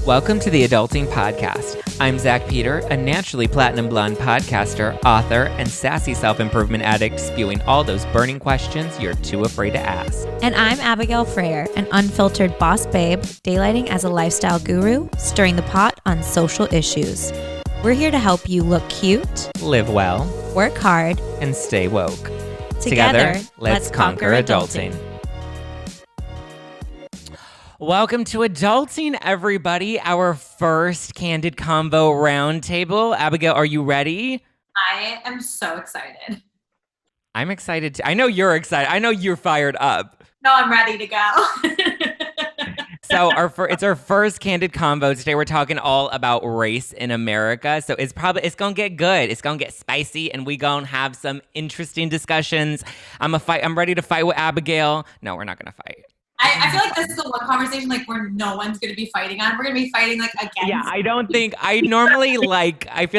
Welcome to the Adulting Podcast. I'm Zack Peter, a naturally platinum blonde podcaster, author, and sassy self-improvement addict spewing all those burning questions you're too afraid to ask. And I'm Abigial Fraher, an unfiltered boss babe, daylighting as a lifestyle guru, stirring the pot on social issues. We're here to help you look cute, live well, work hard, and stay woke. Together, let's conquer adulting. Welcome to Adulting, everybody. Our first Candid Convo roundtable. Abigail, are you ready? I am so excited. I'm excited too. I know you're excited. I know you're fired up. No, I'm ready to go. So it's our first Candid Convo. Today we're talking all about race in America. So it's gonna get good. It's gonna get spicy, and we gonna have some interesting discussions. I'm ready to fight with Abigail. No, we're not gonna fight. I feel like this is the one conversation where no one's going to be fighting on. We're going to be fighting against. Yeah, I feel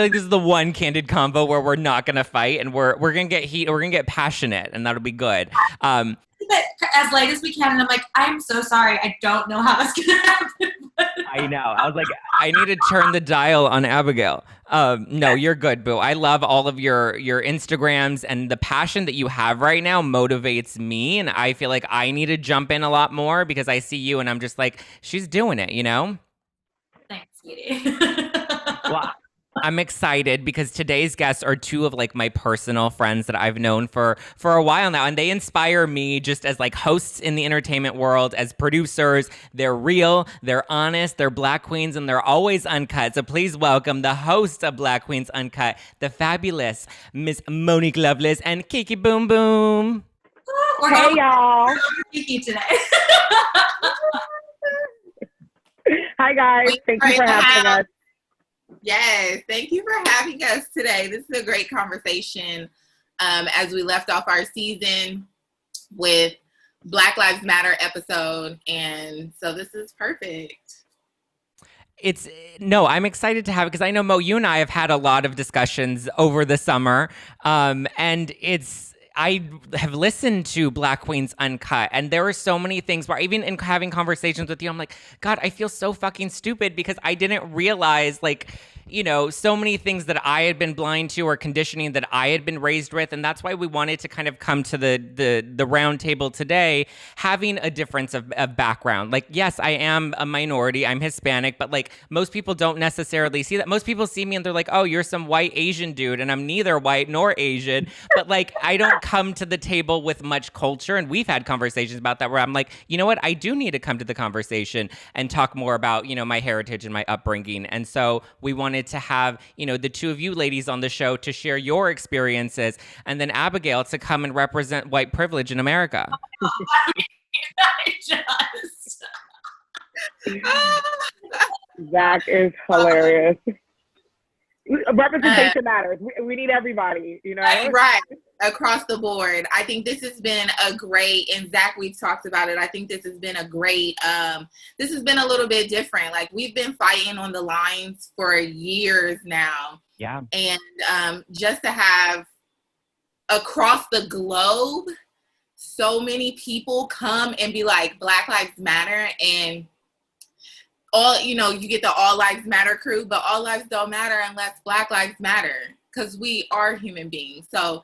like this is the one Candid Convo where we're not going to fight, and we're going to get heat, or we're going to get passionate, and that'll be good. But as light as we can, and I'm so sorry. I don't know how that's going to happen. I know. I was like, I need to turn the dial on Abigail. No, you're good, boo. I love all of your Instagrams, and the passion that you have right now motivates me, and I feel like I need to jump in a lot more because I see you and I'm just like, she's doing it, you know? Thanks, sweetie. Well, I'm excited because today's guests are two of my personal friends that I've known for a while now, and they inspire me just as hosts in the entertainment world, as producers. They're real, they're honest, they're Black Queens, and they're always uncut. So please welcome the host of Black Queens Uncut, the fabulous Miss Monique Loveless and Kiki Boom Boom. Hey y'all. Kiki today. Hi guys, thank you for having us. Yes, thank you for having us today. This is a great conversation as we left off our season with Black Lives Matter episode, and so this is perfect. I'm excited to have it because I know, Mo, you and I have had a lot of discussions over the summer, and I have listened to Black Queens Uncut, and there are so many things where even in having conversations with you, I'm like, God, I feel so fucking stupid because I didn't realize so many things that I had been blind to or conditioning that I had been raised with. And that's why we wanted to kind of come to the round table today, having a difference of background. Yes, I am a minority. I'm Hispanic, but most people don't necessarily see that. Most people see me and they're like, oh, you're some white Asian dude. And I'm neither white nor Asian. But I don't come to the table with much culture. And we've had conversations about that where I'm like, you know what? I do need to come to the conversation and talk more about, my heritage and my upbringing. And so we wanted to have, the two of you ladies on the show to share your experiences, and then Abigail to come and represent white privilege in America. Zack is hilarious. Representation matters. We need everybody, Right. Across the board. I think this has been a great, and Zack, we've talked about it. I think this has been a great, this has been a little bit different. We've been fighting on the lines for years now. Yeah. And just to have across the globe, so many people come and be like, Black Lives Matter, and all, you get the All Lives Matter crew, but all lives don't matter unless Black Lives Matter, because we are human beings. So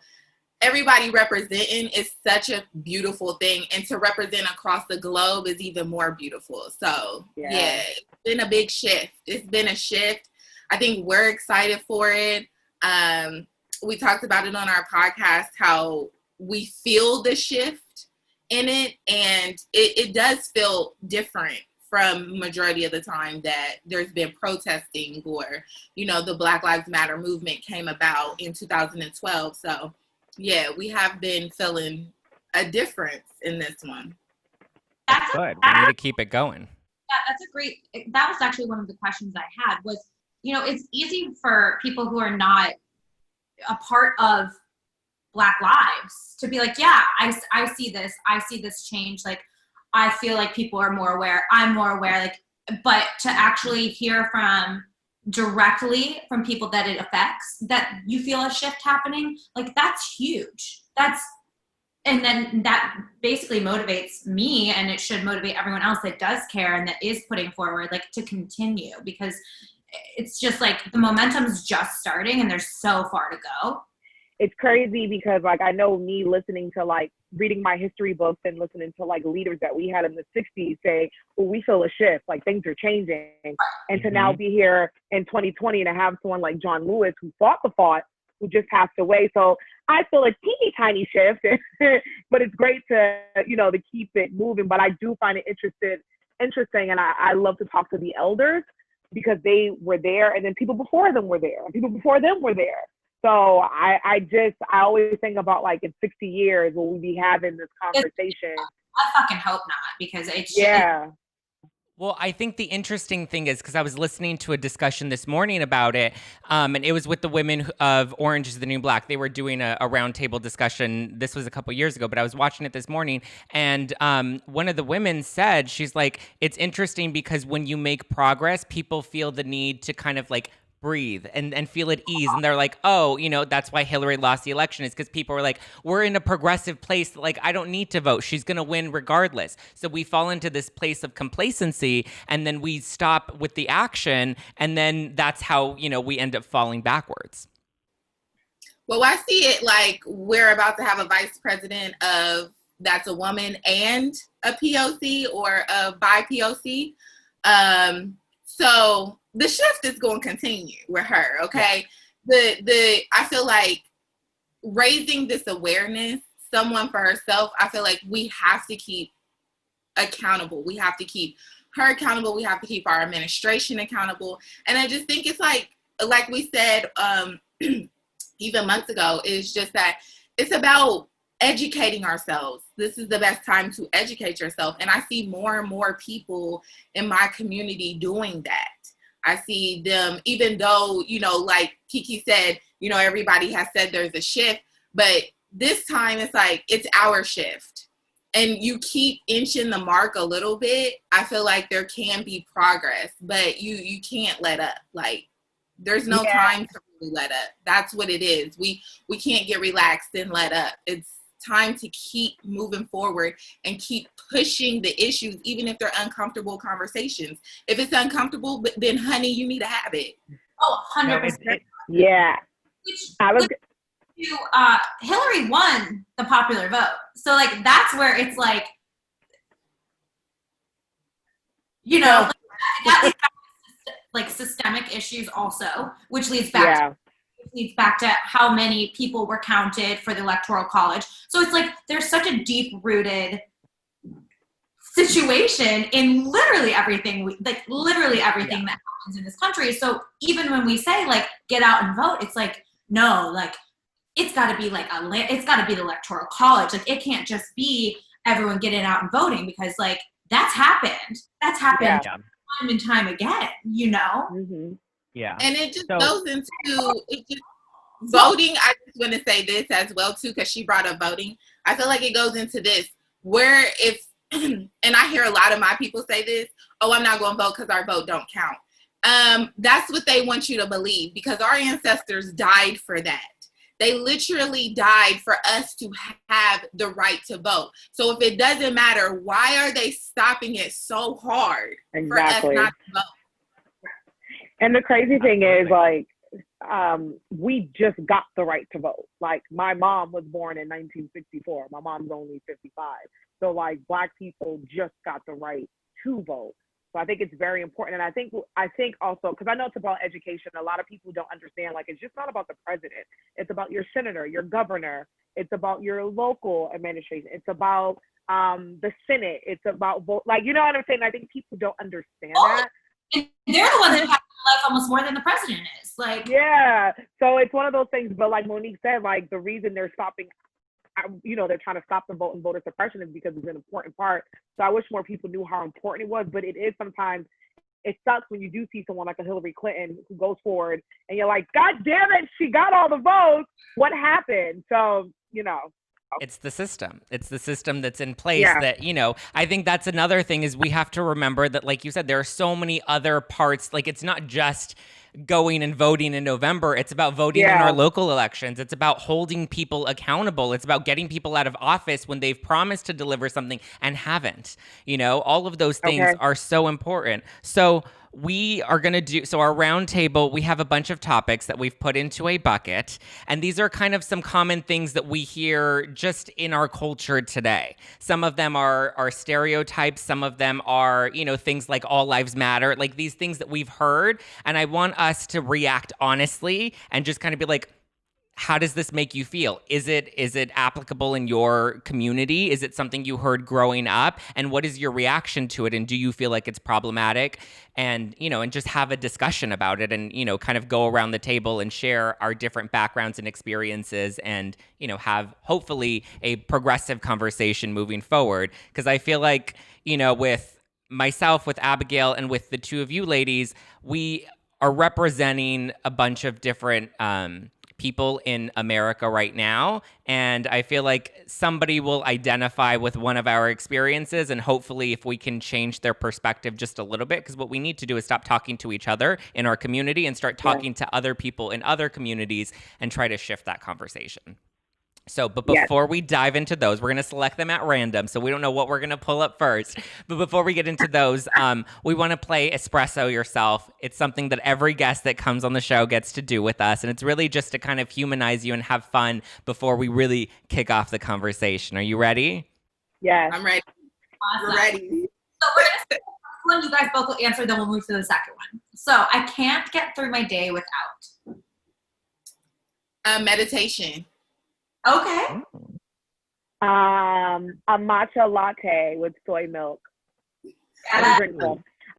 everybody representing is such a beautiful thing, and to represent across the globe is even more beautiful. So yeah, it's been a big shift. It's been a shift. I think we're excited for it. We talked about it on our podcast, how we feel the shift in it, and it does feel different from majority of the time that there's been protesting, or, the Black Lives Matter movement came about in 2012. So yeah, we have been feeling a difference in this one. That's good. We need to keep it going. Yeah, that was actually one of the questions I had was, it's easy for people who are not a part of Black lives to be like, yeah, I see this change. I feel like people are more aware. I'm more aware. But to actually hear directly from people that it affects, that you feel a shift happening, that's huge. That's and then that basically motivates me, and it should motivate everyone else that does care and that is putting forward, like, to continue, because it's just like the momentum's just starting and there's so far to go. It's crazy because, like, I know me listening to, like, reading my history books and listening to, like, leaders that we had in the 60s say, well, we feel a shift, like things are changing. And to now be here in 2020 and to have someone like John Lewis who fought the fight, who just passed away. So I feel a teeny tiny shift, but it's great to, you know, to keep it moving. But I do find it interesting. And I love to talk to the elders because they were there, and then people before them were there, and people before them were there. So I always think about, like, in 60 years, will we be having this conversation? I fucking hope not, because it's Well, I think the interesting thing is, because I was listening to a discussion this morning about it, and it was with the women of Orange is the New Black. They were doing a roundtable discussion. This was a couple years ago, but I was watching it this morning, and one of the women said, she's like, it's interesting because when you make progress, people feel the need to kind of, like, breathe and feel at ease. And they're like, oh, you know, that's why Hillary lost the election, is because people were like, we're in a progressive place. Like, I don't need to vote. She's going to win regardless. So we fall into this place of complacency, and then we stop with the action. And then that's how, you know, we end up falling backwards. Well, I see it like we're about to have a vice president that's a woman and a POC or a bi-POC. So the shift is going to continue with her, okay? Yeah. I feel like raising this awareness, someone for herself, I feel like we have to keep accountable. We have to keep her accountable. We have to keep our administration accountable. And I just think it's like we said even months ago, it's just that it's about educating ourselves. This is the best time to educate yourself. And I see more and more people in my community doing that. I see them, even though, you know, like Kiki said, you know, everybody has said there's a shift, but this time it's like, it's our shift. And you keep inching the mark a little bit, I feel like there can be progress, but you can't let up. Like, there's no time to really let up. That's what it is. We can't get relaxed and let up. It's time to keep moving forward and keep pushing the issues, even if they're uncomfortable conversations. If it's uncomfortable, then honey, you need to have it. Oh, 100%. Yeah. Hillary won the popular vote. So, like, that's where it's like, you know, that leads back to, like, systemic issues also, which leads back to how many people were counted for the Electoral College. So it's like there's such a deep-rooted situation in literally everything that happens in this country. So even when we say, like, get out and vote, it's like, no, like, it's got to be like it's got to be the Electoral College. Like, it can't just be everyone getting out and voting, because, like, that's happened time and time again, you know? Mm-hmm. Yeah. And it just goes into voting. I just want to say this as well, too, because she brought up voting. I feel like it goes into this where if, and I hear a lot of my people say this, oh, I'm not going to vote because our vote don't count. That's what they want you to believe, because our ancestors died for that. They literally died for us to have the right to vote. So if it doesn't matter, why are they stopping it so hard for us not to vote? And the crazy thing is, like, we just got the right to vote. Like, my mom was born in 1964. My mom's only 55. So, like, Black people just got the right to vote. So I think it's very important. And I think also, because I know it's about education, a lot of people don't understand, like, it's just not about the president. It's about your senator, your governor. It's about your local administration. It's about the Senate. It's about vote. Like, you know what I'm saying? I think people don't understand that. And they're the ones that have life almost more than the president is. Like, yeah. So it's one of those things. But like Monique said, like, the reason they're stopping, you know, they're trying to stop the vote and voter suppression is because it's an important part. So I wish more people knew how important it was. But it is sometimes, it sucks when you do see someone like a Hillary Clinton who goes forward and you're like, God damn it, she got all the votes. What happened? So, you know. It's the system. It's the system that's in place that, you know, I think that's another thing is we have to remember that, like you said, there are so many other parts. Like, it's not just going and voting in November. It's about voting in our local elections. It's about holding people accountable. It's about getting people out of office when they've promised to deliver something and haven't. You know, all of those things are so important. So we are going to do, so our round table, we have a bunch of topics that we've put into a bucket. And these are kind of some common things that we hear just in our culture today. Some of them are stereotypes. Some of them are, you know, things like all lives matter, like these things that we've heard. And I want us to react honestly and just kind of be like, how does this make you feel? Is it applicable in your community? Is it something you heard growing up? And what is your reaction to it? And do you feel like it's problematic? And, you know, and just have a discussion about it and, you know, kind of go around the table and share our different backgrounds and experiences and, you know, have hopefully a progressive conversation moving forward. Because I feel like, you know, with myself, with Abigial, and with the two of you ladies, we are representing a bunch of different people in America right now. And I feel like somebody will identify with one of our experiences, and hopefully if we can change their perspective just a little bit, because what we need to do is stop talking to each other in our community and start talking to other people in other communities and try to shift that conversation. So, but before we dive into those, we're going to select them at random. So we don't know what we're going to pull up first. But before we get into those, we want to play Espresso Yourself. It's something that every guest that comes on the show gets to do with us. And it's really just to kind of humanize you and have fun before we really kick off the conversation. Are you ready? Yes. I'm ready. Awesome. We're ready. So we're going to start with one. You guys both will answer, then we'll move to the second one. So I can't get through my day without. Meditation. Okay. A matcha latte with soy milk. I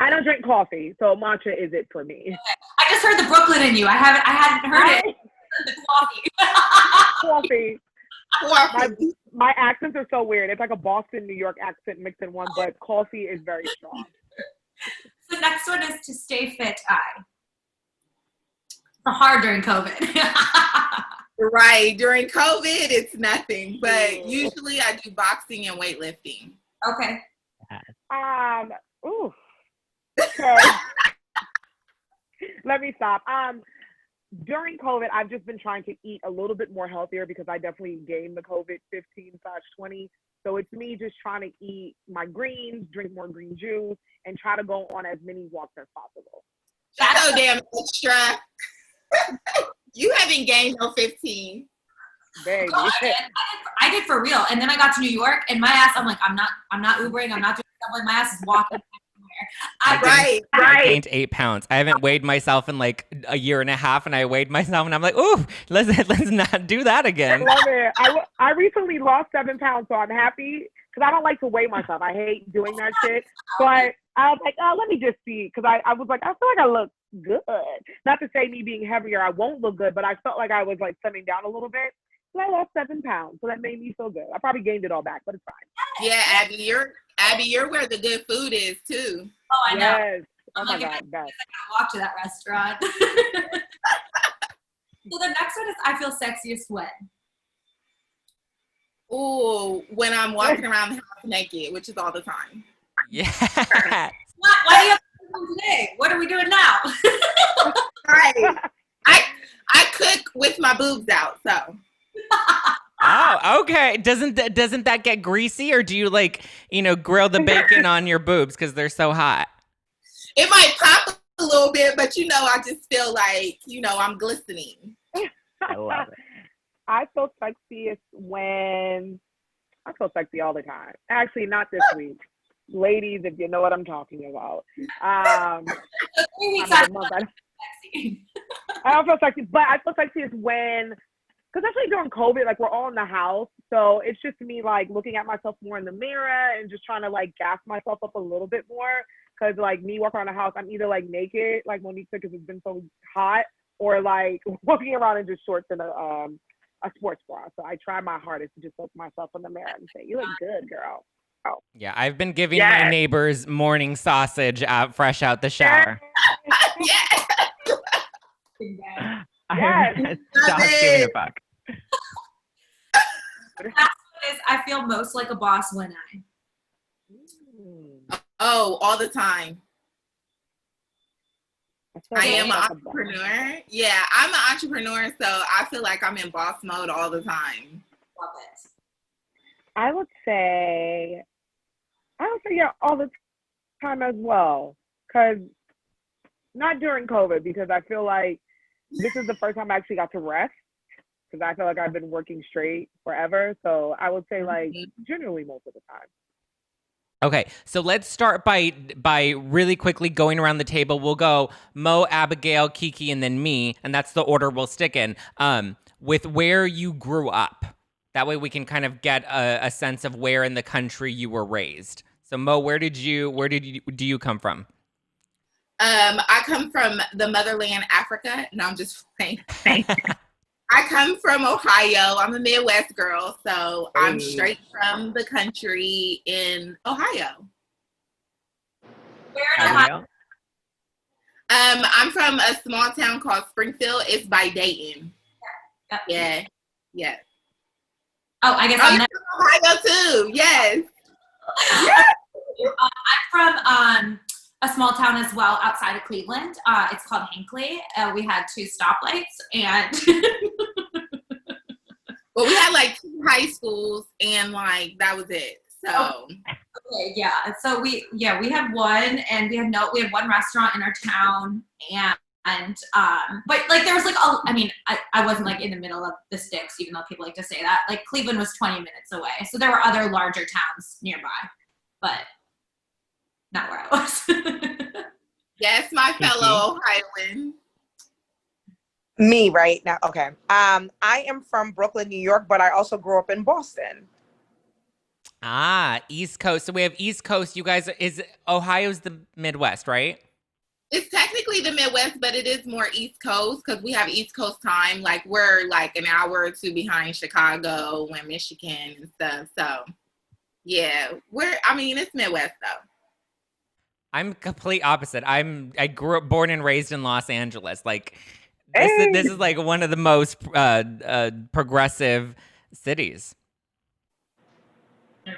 don't drink coffee, so matcha is it for me. I just heard the Brooklyn in you. I hadn't heard it. The coffee. My accents are so weird. It's like a Boston, New York accent mixed in one, but coffee is very strong. The next one is to stay fit. Hard during COVID. Right. During COVID, it's nothing. But usually I do boxing and weightlifting. Okay. Okay. Let me stop. During COVID, I've just been trying to eat a little bit more healthier because I definitely gained the COVID 15/20. So it's me just trying to eat my greens, drink more green juice, and try to go on as many walks as possible. That's so damn extra. You haven't gained no 15. Baby. I did for real. And then I got to New York and my ass, I'm like, I'm not Ubering. I'm not doing stuff like my ass is walking everywhere. I gained 8 pounds. I haven't weighed myself in like a year and a half, and I weighed myself and I'm like, ooh, let's not do that again. I love it. I recently lost 7 pounds, so I'm happy because I don't like to weigh myself. I hate doing that shit. But I was like, oh, let me just see. Because I was like, I feel like I look good. Not to say me being heavier, I won't look good, but I felt like I was like slimming down a little bit. So I lost 7 pounds. So that made me feel good. I probably gained it all back, but it's fine. Yeah, Abby, you're where the good food is too. Oh, I know. Yes. Oh my God. Best. I gotta walk to that restaurant. So the next one is I feel sexiest when. Ooh, when I'm walking around the house naked, which is all the time. Yeah. Why do you have to do today? What are we doing now? Right. I cook with my boobs out, so. Oh, okay. Doesn't that get greasy, or do you like, grill the bacon on your boobs because they're so hot? It might pop a little bit, but I just feel like, I'm glistening. I love it. I feel sexiest when I feel sexy all the time. Actually, not this week. Ladies, if you know what I'm talking about. 3 weeks after I don't feel sexy, but I feel sexiest when, because actually during COVID, like we're all in the house, so it's just me like looking at myself more in the mirror and just trying to like gas myself up a little bit more. Because like me walking around the house, I'm either like naked, like Monique said, because it's been so hot, or like walking around in just shorts and a sports bra. So I try my hardest to just look myself in the mirror and say, "You look good, girl." Oh. Yeah, I've been giving my neighbors morning sausage fresh out the shower. Yes. Yes. Stop giving a fuck. The last one is I feel most like a boss when I. Oh, all the time. I am an entrepreneur. Yeah, I'm an entrepreneur, so I feel like I'm in boss mode all the time. Love it. I would say yeah, all the time as well. Because not during COVID, because I feel like this is the first time I actually got to rest. Because I feel like I've been working straight forever. So I would say like generally most of the time. Okay, so let's start by really quickly going around the table. We'll go Mo, Abigail, Kiki, and then me, and that's the order we'll stick in. With where you grew up. That way we can kind of get a sense of where in the country you were raised. So Mo, do you come from? I come from the motherland, Africa. No, I'm just playing. I come from Ohio. I'm a Midwest girl, so I'm straight from the country in Ohio. Where in Ohio? I'm from a small town called Springfield. It's by Dayton. Yeah. Oh, I guess I'm from Ohio too. Yes. I'm from a small town as well outside of Cleveland. It's called Hinckley. We had 2 stoplights and well, we had like 2 high schools and like that was it. So okay, yeah. So we had one and we had one restaurant in our town and but like there was like I wasn't like in the middle of the sticks, even though people like to say that. Like Cleveland was 20 minutes away. So there were other larger towns nearby, but not where I was. yes, my fellow Ohioan. Me right now. Okay. I am from Brooklyn, New York, but I also grew up in Boston. East Coast. So we have East Coast. You guys, Ohio's the Midwest, right? It's technically the Midwest, but it is more East Coast because we have East Coast time. Like we're like an hour or 2 behind Chicago and Michigan and stuff. So yeah, it's Midwest though. I'm complete opposite. I grew up, born and raised in Los Angeles. Like this is like one of the most progressive cities. 100%.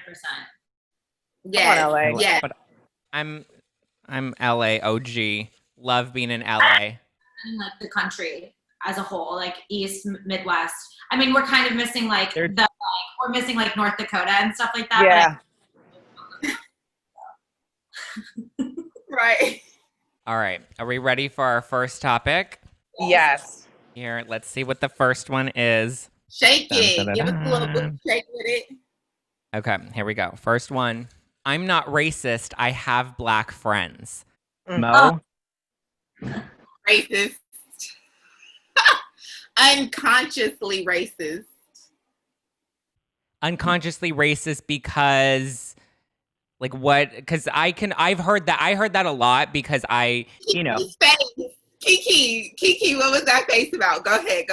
Yeah, LA. Yeah. But I'm LA OG. Love being in LA. And like the country as a whole, like East, Midwest. I mean, we're kind of missing we're missing like North Dakota and stuff like that. Yeah. Right. All right. Are we ready for our first topic? Yes. Here, let's see what the first one is. Shake it. Dun, dun, dun, Give us a little dun. bit shake with it. Okay, here we go. First one. I'm not racist. I have black friends. Mo? Racist. Unconsciously racist. Unconsciously racist because like what? Because I've heard that. I heard that a lot because Kiki's face. Kiki, what was that face about? Go ahead.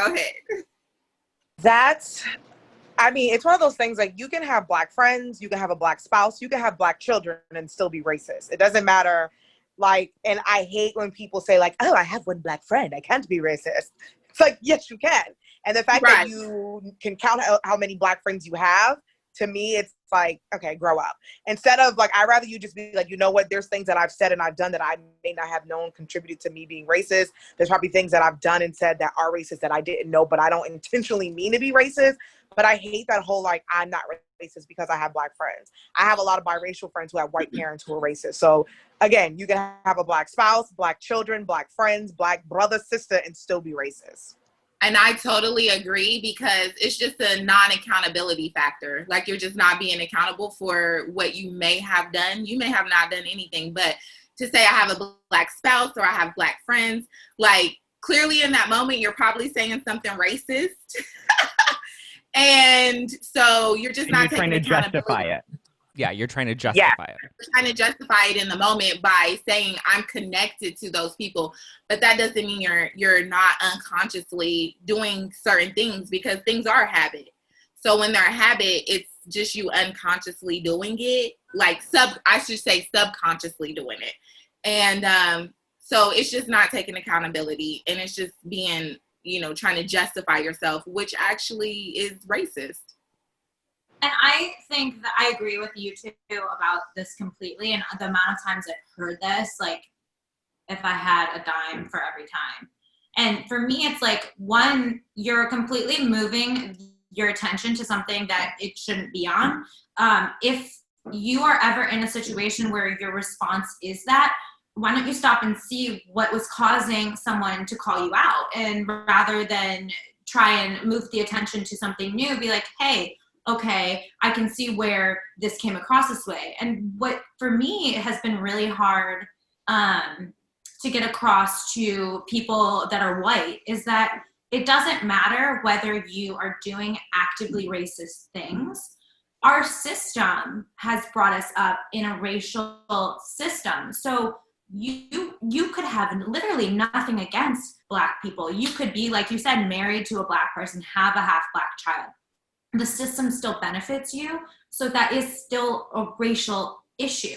It's one of those things like you can have black friends, you can have a black spouse, you can have black children and still be racist. It doesn't matter. Like, and I hate when people say like, oh, I have one black friend, I can't be racist. It's like, yes, you can. And the fact that you can count how many black friends you have, to me, it's like, okay, grow up. Instead of like, I'd rather you just be like, you know what, there's things that I've said and I've done that I may not have known contributed to me being racist. There's probably things that I've done and said that are racist that I didn't know, but I don't intentionally mean to be racist. But I hate that whole, like, I'm not racist because I have black friends. I have a lot of biracial friends who have white parents who are racist. So again, you can have a black spouse, black children, black friends, black brother, sister, and still be racist. And I totally agree because it's just a non-accountability factor. Like you're just not being accountable for what you may have done. You may have not done anything, but to say I have a black spouse or I have black friends, like clearly in that moment, you're probably saying something racist. And so you're just not trying to justify it. Yeah, you're trying to justify it. You're trying to justify it in the moment by saying I'm connected to those people, but that doesn't mean you're not unconsciously doing certain things because things are a habit. So when they're a habit, it's just you unconsciously doing it, like subconsciously doing it, and so it's just not taking accountability, and it's just being trying to justify yourself, which actually is racist. And I think that I agree with you too about this completely. And the amount of times I've heard this, like if I had a dime for every time. And for me, it's like, one, you're completely moving your attention to something that it shouldn't be on. If you are ever in a situation where your response is that, why don't you stop and see what was causing someone to call you out? And rather than try and move the attention to something new, be like, hey, okay, I can see where this came across this way. And what for me has been really hard to get across to people that are white is that it doesn't matter whether you are doing actively racist things. Our system has brought us up in a racial system. So you could have literally nothing against Black people. You could be, like you said, married to a Black person, have a half Black child. The system still benefits you. So that is still a racial issue.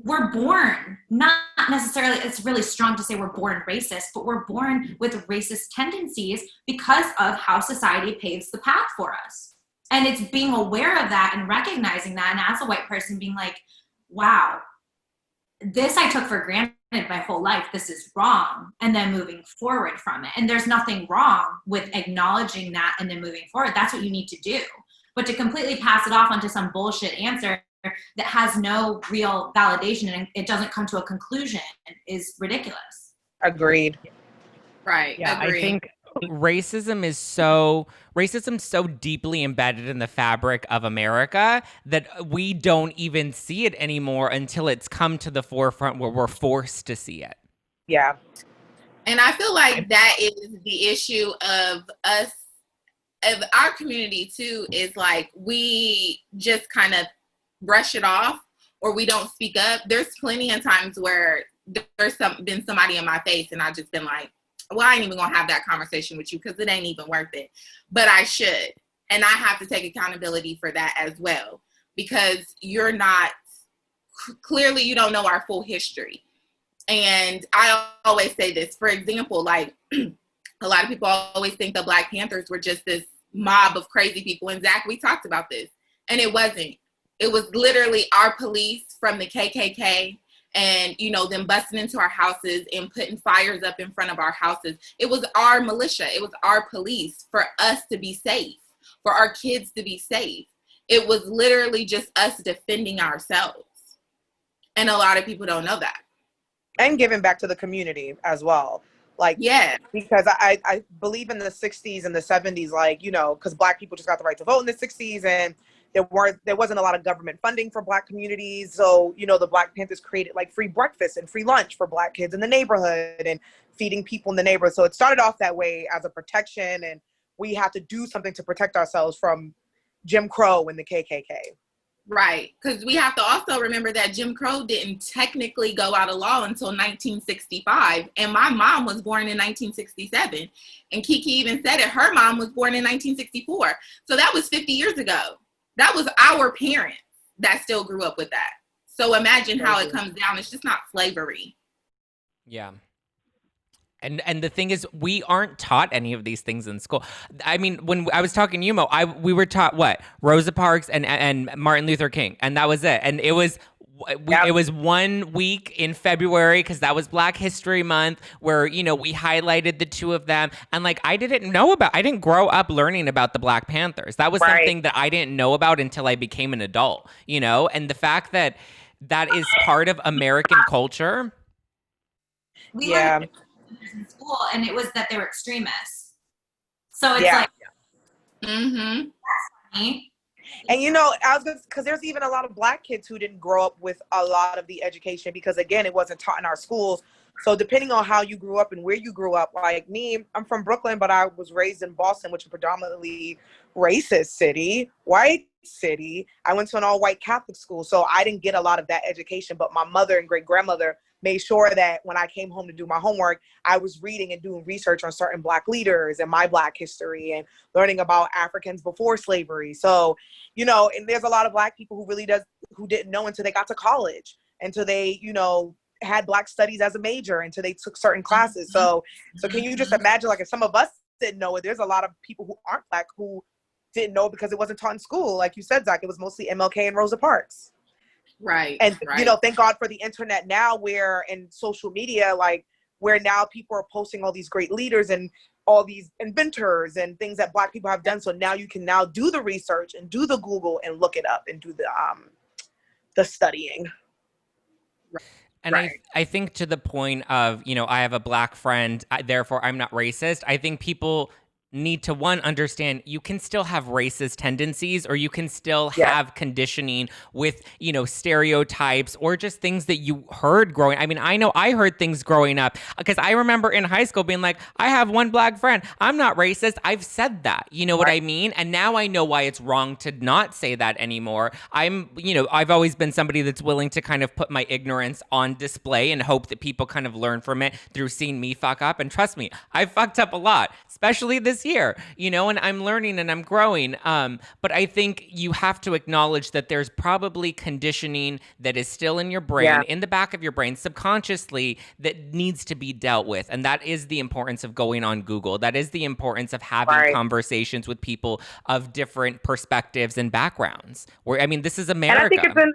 We're born, not necessarily, it's really strong to say we're born racist, but we're born with racist tendencies because of how society paves the path for us. And it's being aware of that and recognizing that. And as a white person being like, wow, this I took for granted my whole life. This is wrong. And then moving forward from it. And there's nothing wrong with acknowledging that and then moving forward. That's what you need to do. But to completely pass it off onto some bullshit answer that has no real validation and it doesn't come to a conclusion is ridiculous. Agreed. Right. Yeah, Agreed. I think Racism so deeply embedded in the fabric of America that we don't even see it anymore until it's come to the forefront where we're forced to see it. Yeah. And I feel like that is the issue of us, of our community too, is like we just kind of brush it off or we don't speak up. There's plenty of times where there's been somebody in my face and I've just been like, well, I ain't even gonna have that conversation with you because it ain't even worth it. But I should. And I have to take accountability for that as well because you're not, clearly you don't know our full history. And I always say this, for example, like a lot of people always think the Black Panthers were just this mob of crazy people. And Zack, we talked about this and it wasn't. It was literally our police from the KKK and, you know, them busting into our houses and putting fires up in front of our houses. It was our militia. It was our police for us to be safe, for our kids to be safe. It was literally just us defending ourselves. And a lot of people don't know that. And giving back to the community as well. Like, yeah, because I believe in the 60s and the 70s, like, you know, because Black people just got the right to vote in the 60s and there wasn't a lot of government funding for Black communities. So, you know, the Black Panthers created like free breakfast and free lunch for Black kids in the neighborhood and feeding people in the neighborhood. So it started off that way as a protection and we had to do something to protect ourselves from Jim Crow and the KKK. Right. Because we have to also remember that Jim Crow didn't technically go out of law until 1965. And my mom was born in 1967. And Kiki even said it. Her mom was born in 1964. So that was 50 years ago. That was our parents that still grew up with that. So imagine how it comes down. It's just not slavery. Yeah. And the thing is, we aren't taught any of these things in school. I mean, when I was talking to you, Mo, we were taught what? Rosa Parks and Martin Luther King. And that was it. And it was it was 1 week in February because that was Black History Month where, you know, we highlighted the two of them. And like, I didn't grow up learning about the Black Panthers. That was something that I didn't know about until I became an adult, you know? And the fact that that is part of American culture. We learned in school and it was that they were extremists. So it's like, mm-hmm. That's funny. And you know, because there's even a lot of Black kids who didn't grow up with a lot of the education because again, it wasn't taught in our schools. So depending on how you grew up and where you grew up, like me, I'm from Brooklyn, but I was raised in Boston, which is a predominantly racist city, white city. I went to an all-white Catholic school, so I didn't get a lot of that education, but my mother and great-grandmother made sure that when I came home to do my homework, I was reading and doing research on certain Black leaders and my Black history and learning about Africans before slavery. So, you know, and there's a lot of Black people who didn't know until they got to college, until they, you know, had Black studies as a major, until they took certain classes. So can you just imagine, like, if some of us didn't know it, there's a lot of people who aren't Black who didn't know because it wasn't taught in school. Like you said, Zack, it was mostly MLK and Rosa Parks. Right. And, right. you know, thank God for the internet now where, and social media, like, where now people are posting all these great leaders and all these inventors and things that Black people have done. So now you can now do the research and do the Google and look it up and do the studying. And I think to the point of, you know, I have a Black friend, therefore I'm not racist. I think people need to, one, understand you can still have racist tendencies, or you can still have conditioning with, you know, stereotypes or just things that you heard growing. I mean, I know I heard things growing up because I remember in high school being like, I have one Black friend. I'm not racist. I've said that. You know what I mean? And now I know why it's wrong to not say that anymore. You know, I've always been somebody that's willing to kind of put my ignorance on display and hope that people kind of learn from it through seeing me fuck up. And trust me, I've fucked up a lot, especially this year, you know, and I'm learning and I'm growing. But I think you have to acknowledge that there's probably conditioning that is still in your brain, in the back of your brain, subconsciously, that needs to be dealt with. And that is the importance of going on Google. That is the importance of having conversations with people of different perspectives and backgrounds. Where, I mean, this is America. And I think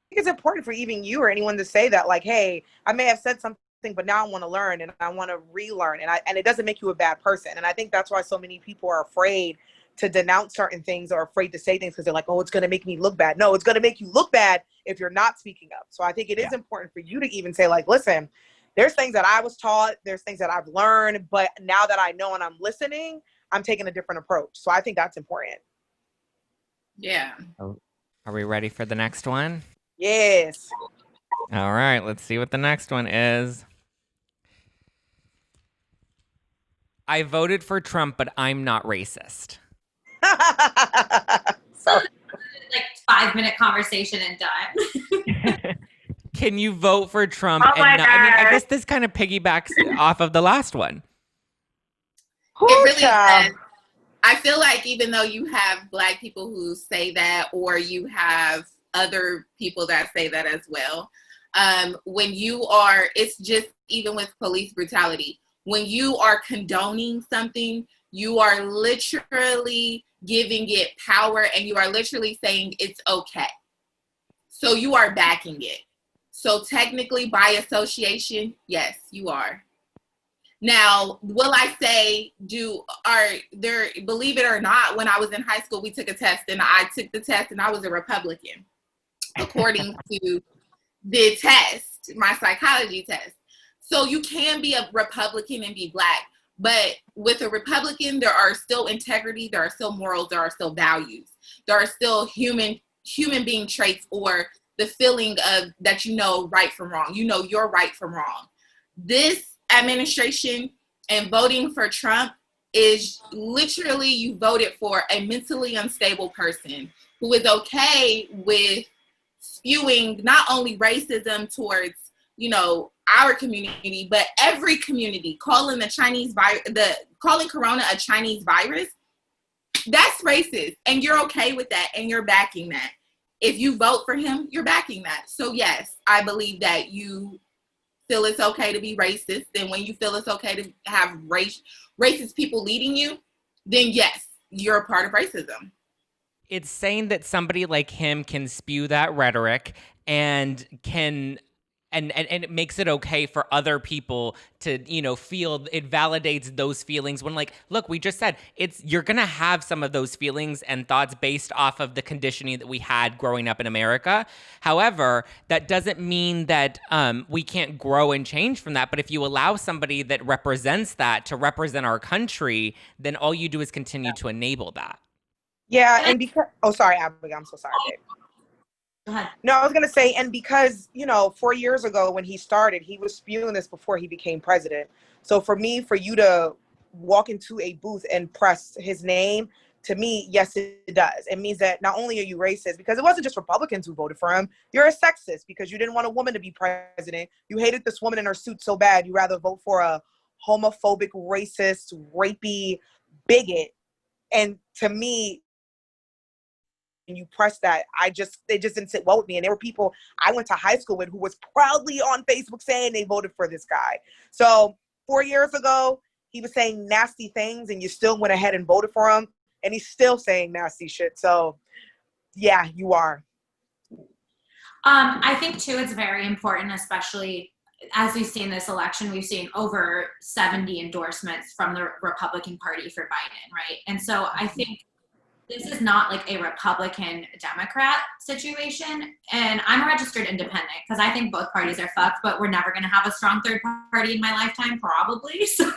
it's important for even you or anyone to say that, like, hey, I may have said something, but now I want to learn and I want to relearn, and it doesn't make you a bad person. And I think that's why so many people are afraid to denounce certain things or afraid to say things because they're like, oh, it's going to make me look bad. No, it's going to make you look bad if you're not speaking up. So I think it is important for you to even say, like, listen, there's things that I was taught, there's things that I've learned, but now that I know and I'm listening, I'm taking a different approach. So I think that's important. Yeah. Are we ready for the next one? Yes. All right, let's see what the next one is. I voted for Trump, but I'm not racist. So, like 5-minute conversation and done. Can you vote for Trump? Oh my I mean, I God. guess this kind of piggybacks off of the last one. It really does. I feel like even though you have Black people who say that, or you have other people that say that as well, when you are, it's just even with police brutality, when you are condoning something, you are literally giving it power and you are literally saying it's okay. So you are backing it. So technically, by association, yes, you are. Now, will I say, believe it or not, when I was in high school, we took a test and I took the test and I was a Republican, according to the test, my psychology test. So you can be a Republican and be Black, but with a Republican, there are still integrity, there are still morals, there are still values, there are still human being traits, or the feeling of that you know right from wrong. You know you're right from wrong. This administration and voting for Trump is literally, you voted for a mentally unstable person who is okay with spewing not only racism towards, you know, our community, but every community, calling calling Corona a Chinese virus. That's racist, and you're okay with that, and you're backing that. If you vote for him, you're backing that. So yes, I believe that you feel it's okay to be racist, and when you feel it's okay to have racist people leading you, then yes, you're a part of racism. It's saying that somebody like him can spew that rhetoric and can and it makes it okay for other people to, you know, feel, it validates those feelings when, like, look, we just said you're gonna have some of those feelings and thoughts based off of the conditioning that we had growing up in America. However, that doesn't mean that we can't grow and change from that. But if you allow somebody that represents that to represent our country, then all you do is continue to enable that. Yeah, and because, oh, sorry, Abigail, I'm so sorry, babe. Go ahead. No, I was going to say, and because, you know, 4 years ago when he started, he was spewing this before he became president. So for you to walk into a booth and press his name, to me, yes, it does. It means that not only are you racist, because it wasn't just Republicans who voted for him, you're a sexist because you didn't want a woman to be president. You hated this woman in her suit so bad, you rather vote for a homophobic, racist, rapey bigot. And to me, you press that, it just didn't sit well with me. And there were people I went to high school with who was proudly on Facebook saying they voted for this guy. So 4 years ago, he was saying nasty things and you still went ahead and voted for him. And he's still saying nasty shit. So yeah, you are. I think too, it's very important, especially as we've seen this election, we've seen over 70 endorsements from the Republican Party for Biden, right? And so I think this is not like a Republican Democrat situation. And I'm a registered independent because I think both parties are fucked, but we're never going to have a strong third party in my lifetime, probably. So,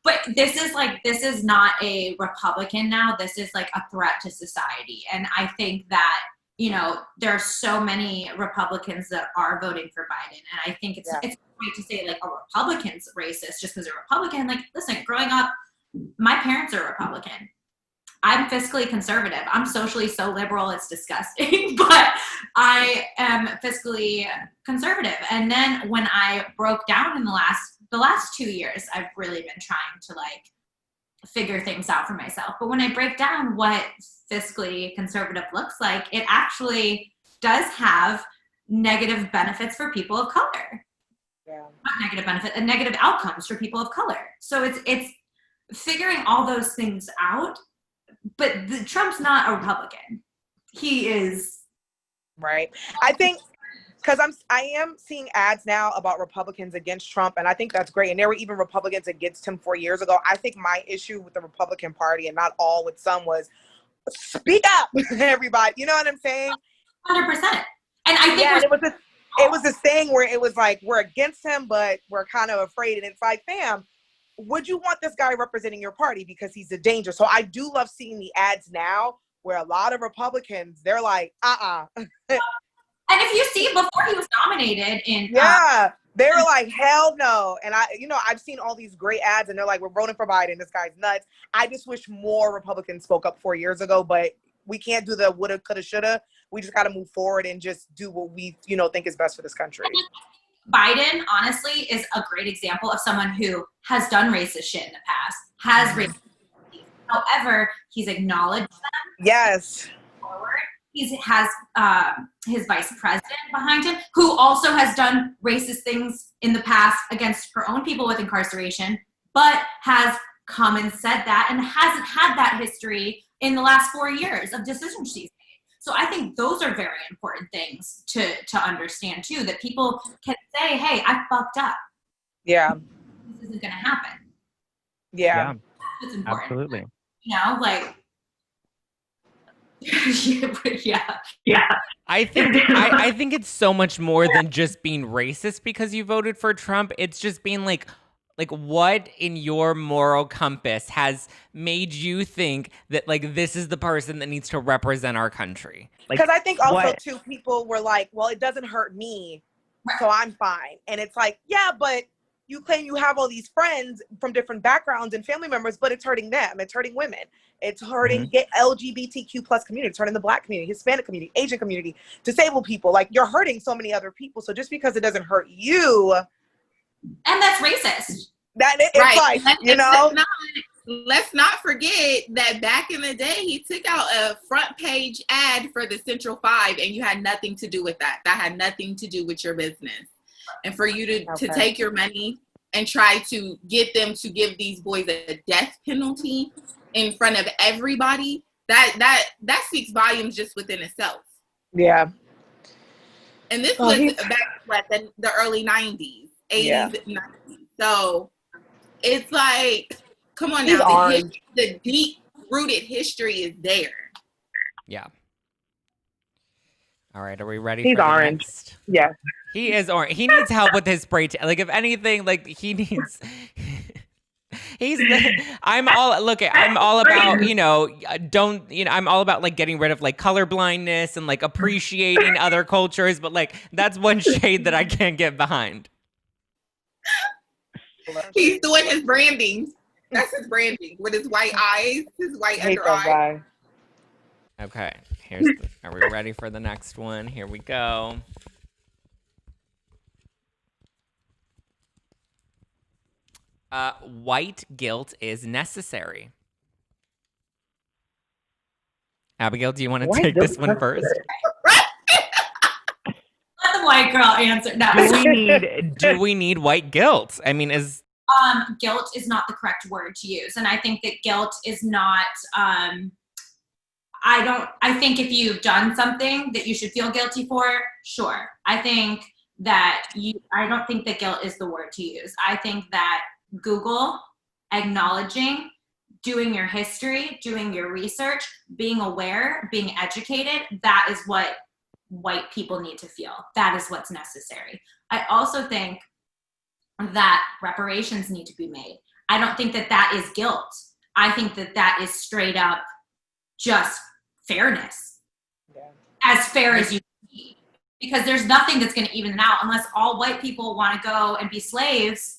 but this is not a Republican now. This is like a threat to society. And I think that, you know, there are so many Republicans that are voting for Biden. And I think it's right to say like a Republican's racist just because they're Republican. Like, listen, growing up, my parents are Republican. I'm fiscally conservative. I'm socially so liberal, it's disgusting, but I am fiscally conservative. And then when I broke down in the last 2 years, I've really been trying to like figure things out for myself. But when I break down what fiscally conservative looks like, it actually does have negative benefits for people of color. Yeah. Not negative benefit, and negative outcomes for people of color. So it's figuring all those things out. But Trump's not a Republican. He is. Right. I think because I am seeing ads now about Republicans against Trump, and I think that's great. And there were even Republicans against him 4 years ago. I think my issue with the Republican Party, and not all with some, was speak up, everybody. You know what I'm saying? 100%. And I think it was this thing where it was like, we're against him, but we're kind of afraid. And it's like, fam, would you want this guy representing your party because he's a danger? So I do love seeing the ads now where a lot of Republicans, they're like, And if you see, before he was nominated in they were like, hell no. And I've seen all these great ads and they're like, we're voting for Biden. This guy's nuts. I just wish more Republicans spoke up 4 years ago, but we can't do the woulda, coulda, shoulda. We just got to move forward and just do what we, think is best for this country. Biden, honestly, is a great example of someone who has done racist shit in the past, has racist. However, he's acknowledged them. Yes. Forward. He has his vice president behind him, who also has done racist things in the past against her own people with incarceration, but has come and said that and hasn't had that history in the last 4 years of decisions she's made. So I think those are very important things to understand too, that people can say, hey, I fucked up. Yeah. This isn't going to happen. Yeah. That's important. Absolutely. Like, yeah. I think it's so much more than just being racist because you voted for Trump. It's just being like what in your moral compass has made you think that like this is the person that needs to represent our country? Because I think also too, people were like, well, it doesn't hurt me, so I'm fine. And it's like, yeah, but you claim you have all these friends from different backgrounds and family members, but it's hurting them. It's hurting women. It's hurting LGBTQ plus community. It's hurting the Black community, Hispanic community, Asian community, disabled people. Like, you're hurting so many other people. So just because it doesn't hurt you. And that's racist. It's right. like, Let's not forget that back in the day, he took out a front page ad for the Central 5 and you had nothing to do with that. That had nothing to do with your business. And for you to take your money and try to get them to give these boys a death penalty in front of everybody, that speaks volumes just within itself. Yeah. And this was back in the early 90s, 80s, 90s. So it's like, come on now, the deep-rooted history is there. Yeah. All right, are we ready He's for the orange. next? Yeah. He is orange. He needs help with his spray tan. Like, if anything, like, he needs... I'm all about, I'm all about like getting rid of like color blindness and like appreciating other cultures, but like that's one shade that I can't get behind. He's doing his branding. That's his branding with his white eyes, his white under eye. Okay, are we ready for the next one? Here we go. White guilt is necessary. Abigail, do you want to take this one first? Let the white girl answer. No. Do we need white guilt? I mean, guilt is not the correct word to use, and I think that guilt is not. I think if you've done something that you should feel guilty for, sure. I don't think that guilt is the word to use. I think that Google, acknowledging, doing your history, doing your research, being aware, being educated, that is what white people need to feel. That is what's necessary. I also think that reparations need to be made. I don't think that that is guilt. I think that that is straight up just fairness. Yeah. As fair as you can be. Because there's nothing that's going to even it out unless all white people want to go and be slaves.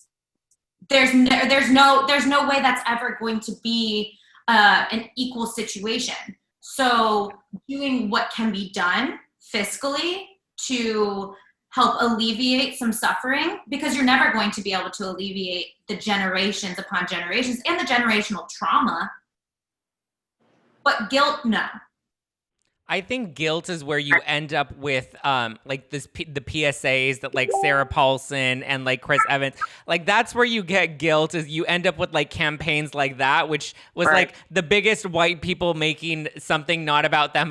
There's no way that's ever going to be an equal situation. So doing what can be done fiscally to help alleviate some suffering, because you're never going to be able to alleviate the generations upon generations and the generational trauma. But guilt, no. I think guilt is where you end up with like the PSAs that like Sarah Paulson and like Chris Evans, like that's where you get guilt, is you end up with like campaigns like that, which was like the biggest white people making something not about them.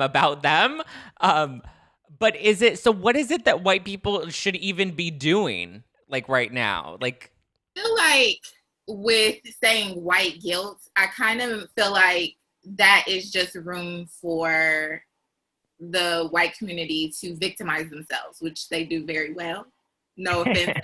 But what is it that white people should even be doing like right now? Like, I feel like with saying white guilt, I kind of feel like that is just room for the white community to victimize themselves, which they do very well. No offense.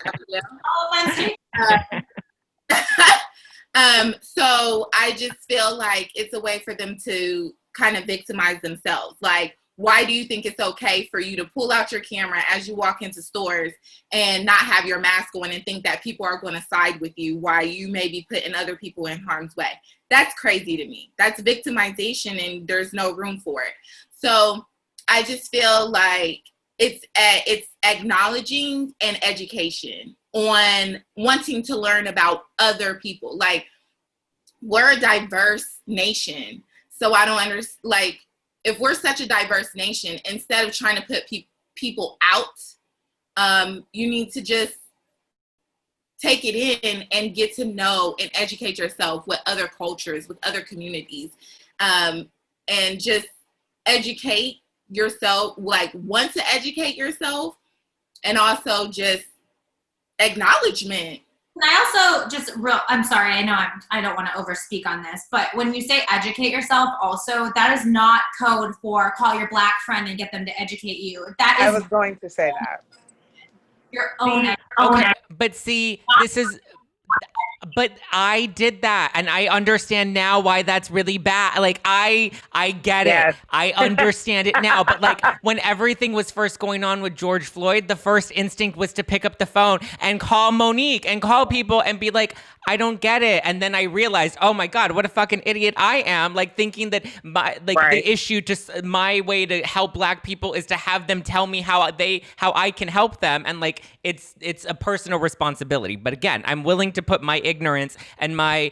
So I just feel like it's a way for them to kind of victimize themselves. Like, why do you think it's okay for you to pull out your camera as you walk into stores and not have your mask on and think that people are going to side with you while you may be putting other people in harm's way? That's crazy to me. That's victimization, and there's no room for it. So I just feel like it's acknowledging and education on wanting to learn about other people. Like, we're a diverse nation. So I don't understand, like, if we're such a diverse nation, instead of trying to put people out, you need to just take it in and get to know and educate yourself with other cultures, with other communities, and just educate yourself, like want to educate yourself, and also just acknowledgement. And I also I'm sorry, I know I don't want to overspeak on this, but when you say educate yourself, also, that is not code for call your black friend and get them to educate you. That is, I was going to say that. Your own. Okay, but see, but I did that, and I understand now why that's really bad. Like, I get it. I understand it now. But like, when everything was first going on with George Floyd, the first instinct was to pick up the phone and call Monique and call people and be like, I don't get it. And then I realized, oh my God, what a fucking idiot I am. Like, thinking that the issue, just my way to help black people is to have them tell me how I can help them. And like, it's a personal responsibility. But again, I'm willing to put my ignorance and my,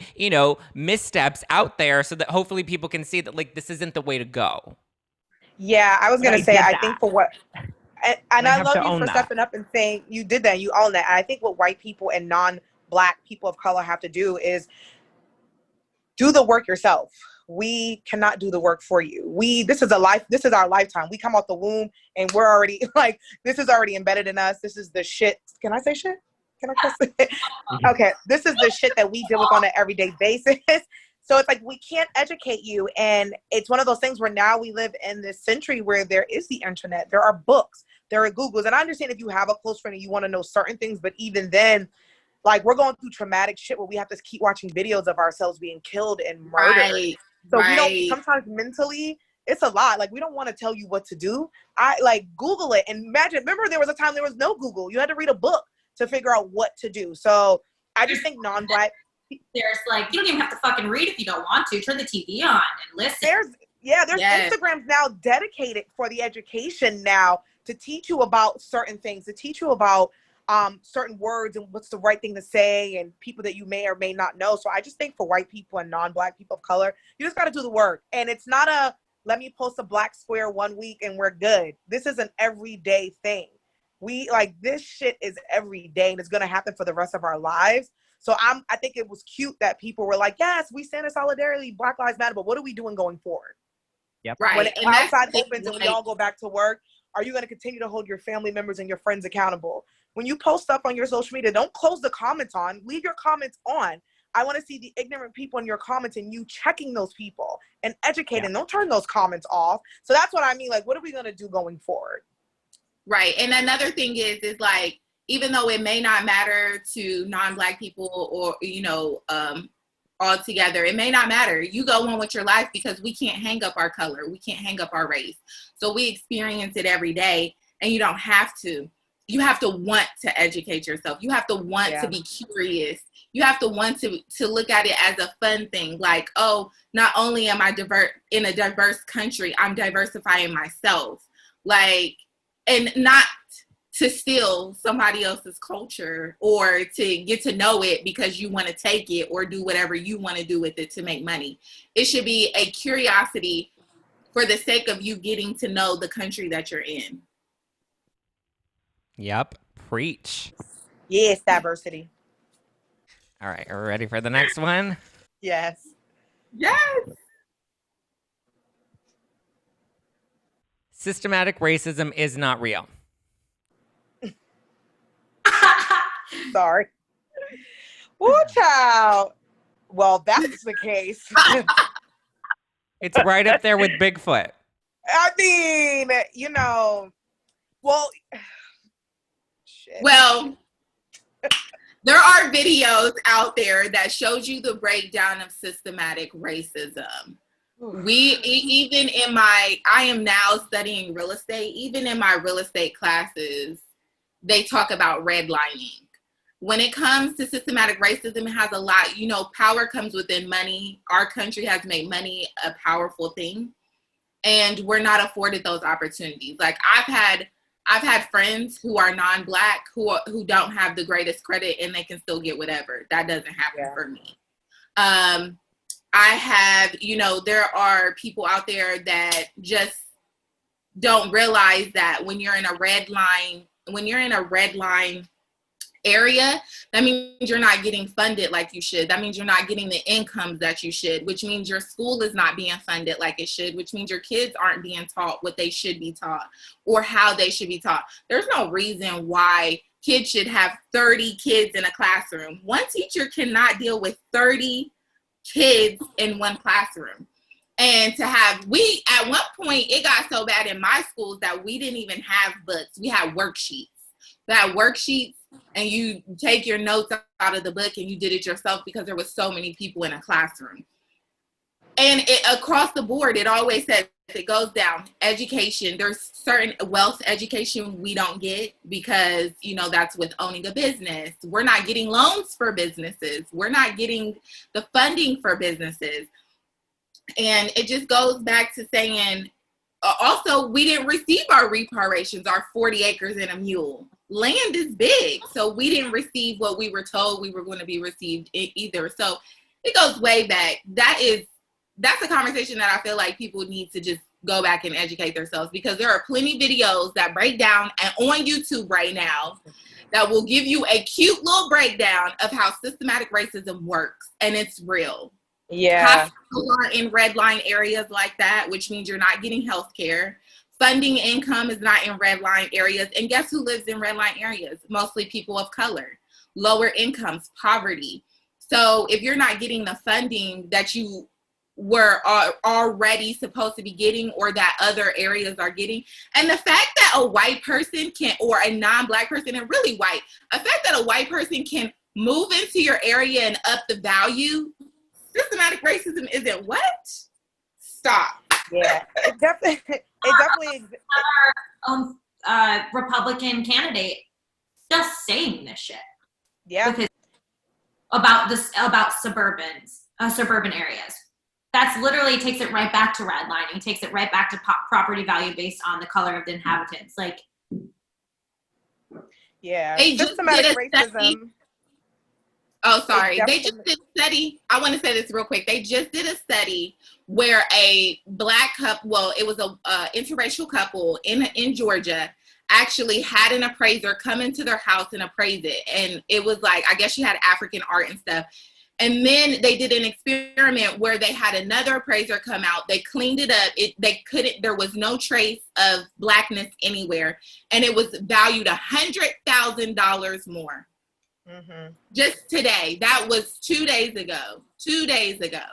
missteps out there so that hopefully people can see that like, this isn't the way to go. Yeah, I was going to say, I think for what, and I love you for stepping up and saying you did that, you own that. And I think what white people and non-black people of color have to do is do the work yourself. We cannot do the work for you. This is our lifetime. We come out the womb and we're already like, this is already embedded in us. This is the shit. Can I say shit? Can I cuss it? Okay. This is the shit that we deal with on an everyday basis. So it's like, we can't educate you. And it's one of those things where now we live in this century where there is the internet, there are books, there are Googles. And I understand if you have a close friend and you want to know certain things, but even then, like, we're going through traumatic shit where we have to keep watching videos of ourselves being killed and murdered. Right. So we don't, sometimes mentally, it's a lot. Like, we don't want to tell you what to do. Google it and remember there was a time there was no Google. You had to read a book to figure out what to do. So I just think non-black, there's like, you don't even have to fucking read if you don't want to. Turn the TV on and listen. There's Instagrams now dedicated for the education now to teach you about certain things, to teach you about certain words and what's the right thing to say and people that you may or may not know. So I just think for white people and non-black people of color, you just got to do the work. And it's not let me post a black square 1 week and we're good. This is an everyday thing. This shit is every day and it's going to happen for the rest of our lives. So I think it was cute that people were like, yes, we stand in solidarity, Black Lives Matter, but what are we doing going forward? Yep. Right. When And that's outside the thing, opens and we like, all go back to work, are you going to continue to hold your family members and your friends accountable? When you post stuff on your social media, don't close the comments on. Leave your comments on. I want to see the ignorant people in your comments and you checking those people and educating. Don't turn those comments off. So that's what I mean. Like, what are we going to do going forward? right. And another thing is like, even though it may not matter to non-Black people or, you know, altogether, it may not matter. You go on with your life because we can't hang up our color. We can't hang up our race. So we experience it every day, and you don't have to. You have to want to educate yourself. You have to want to be curious. You have to want to look at it as a fun thing. Like, oh, not only am I in a diverse country, I'm diversifying myself. Like, and not to steal somebody else's culture or to get to know it because you want to take it or do whatever you want to do with it to make money. It should be a curiosity for the sake of you getting to know the country that you're in. Yep. Preach. Yes, diversity. All right. Are we ready for the next one? Yes. Yes. Systematic racism is not real. Sorry. Woo, child. Well, that's the case. It's right up there with Bigfoot. I mean, you know, well, shit. Well, there are videos out there that shows you the breakdown of systematic racism. I am now studying real estate. Even in my real estate classes, they talk about redlining. When it comes to systematic racism, it has a lot, you know, power comes within money. Our country has made money a powerful thing, and we're not afforded those opportunities. Like I've had friends who are non-Black who don't have the greatest credit and they can still get whatever. That doesn't happen for me. I have, you know, there are people out there that just don't realize that when you're in a red line area, that means you're not getting funded like you should. That means you're not getting the incomes that you should, which means your school is not being funded like it should, which means your kids aren't being taught what they should be taught or how they should be taught. There's no reason why kids should have 30 kids in a classroom. One teacher cannot deal with 30 kids in one classroom. And at one point, it got so bad in my schools that we didn't even have books. We had worksheets. And you take your notes out of the book and you did it yourself because there was so many people in a classroom. And across the board, it always says it goes down. Education, there's certain wealth education we don't get because, you know, that's with owning a business. We're not getting loans for businesses. We're not getting the funding for businesses. And it just goes back to saying, also, we didn't receive our reparations, our 40 acres and a mule. Land is big, so we didn't receive what we were told we were going to be received either. So it goes way back. That's a conversation that I feel like people need to just go back and educate themselves, because there are plenty videos that break down and on YouTube right now that will give you a cute little breakdown of how systematic racism works, and it's real. Yeah. Hospitals aren't in red line areas like that, which means you're not getting health care. Funding income is not in red line areas. And guess who lives in red line areas? Mostly people of color, lower incomes, poverty. So if you're not getting the funding that you were already supposed to be getting, or that other areas are getting, and the fact that a white person can, or a non-Black person, and really white, the fact that a white person can move into your area and up the value, systematic racism isn't what? Stop. Yeah, it definitely. Republican candidate just saying this shit. Yeah. About suburban areas. That's literally takes it right back to redlining. Takes it right back to property value based on the color of the inhabitants. Like, yeah, they just systematic did a racism. study. Oh, sorry. They just did a study. I want to say this real quick. They just did a study where a Black couple, well, it was a interracial couple in Georgia, actually had an appraiser come into their house and appraise it. And it was like, I guess she had African art and stuff. And then they did an experiment where they had another appraiser come out. They cleaned it up. There was no trace of Blackness anywhere. And it was valued $100,000 more. Mm-hmm. Just today. That was 2 days ago. 2 days ago.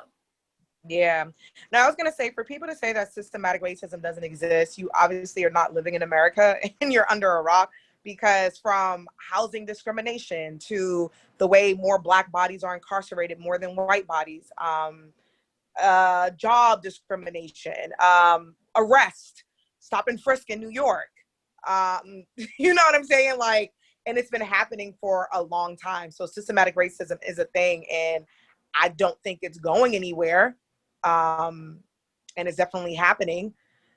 Yeah. Now, I was going to say, for people to say that systematic racism doesn't exist, you obviously are not living in America and you're under a rock, because from housing discrimination to the way more Black bodies are incarcerated more than white bodies, job discrimination, arrest, stop and frisk in New York. You know what I'm saying? Like, and it's been happening for a long time. So systematic racism is a thing, and I don't think it's going anywhere. And it's definitely happening.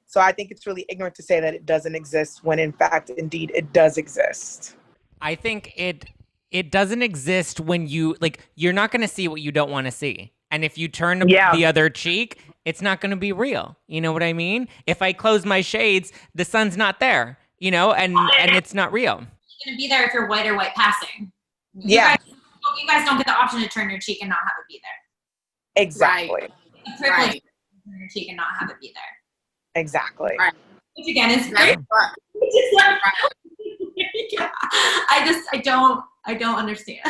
So I think it's really ignorant to say that it doesn't exist when in fact, indeed, it does exist. I think it doesn't exist when you're not going to see what you don't want to see. And if you turn the other cheek, it's not going to be real. You know what I mean? If I close my shades, the sun's not there, and it's not real. It's going to be there if you're white or white passing. You guys don't get the option to turn your cheek and not have it be there. Exactly. Right. The privilege to turn your cheek and not have it be there. Exactly. Right. Which again is great. I don't understand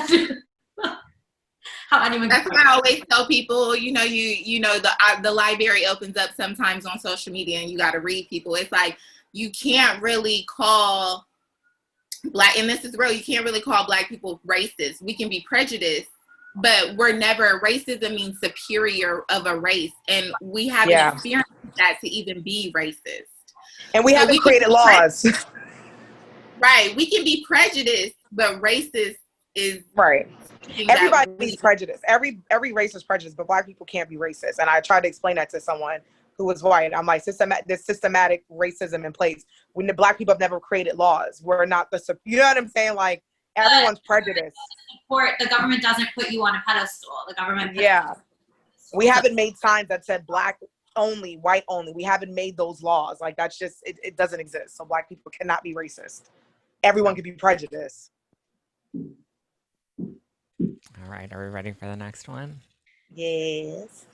how anyone. That's why I always tell people, the library opens up sometimes on social media, and you got to read people. It's like you can't really call Black, and this is real. You can't really call Black people racist. We can be prejudiced, but we're never. Racism means superior of a race, and we haven't experienced that to even be racist. And we haven't created laws. Right. We can be prejudiced, but racist is right. Everybody's prejudiced. Every race is prejudiced, but Black people can't be racist. And I tried to explain that to someone who was white. I'm like, there's systematic racism in place. When the Black people have never created laws, we're not you know what I'm saying? Like, everyone's prejudiced. The government doesn't put you on a pedestal. The government. We haven't made signs that said Black only, white only. We haven't made those laws. Like, that's just, it doesn't exist. So Black people cannot be racist. Everyone can be prejudiced. All right. Are we ready for the next one? Yes.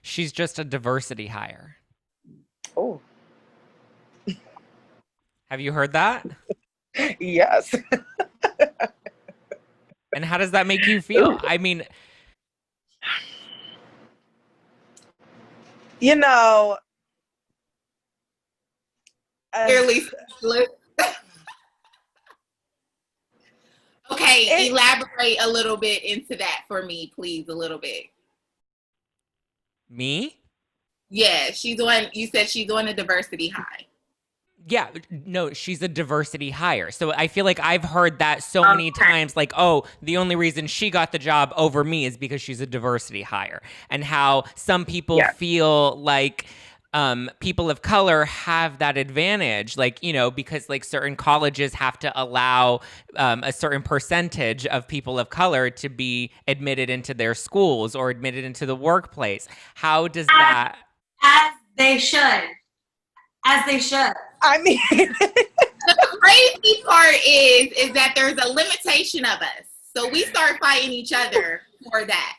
She's just a diversity hire. Oh. Have you heard that? Yes. And how does that make you feel? I mean, clearly. Okay, elaborate a little bit into that for me, please, a little bit. Me? Yeah, you said she's on a diversity high. Yeah, no, she's a diversity hire. So I feel like I've heard that so many times, like, oh, the only reason she got the job over me is because she's a diversity hire. And how some people feel like people of color have that advantage, like, because like certain colleges have to allow a certain percentage of people of color to be admitted into their schools or admitted into the workplace. How does that? As they should. I mean, the crazy part is that there's a limitation of us. So we start fighting each other for that.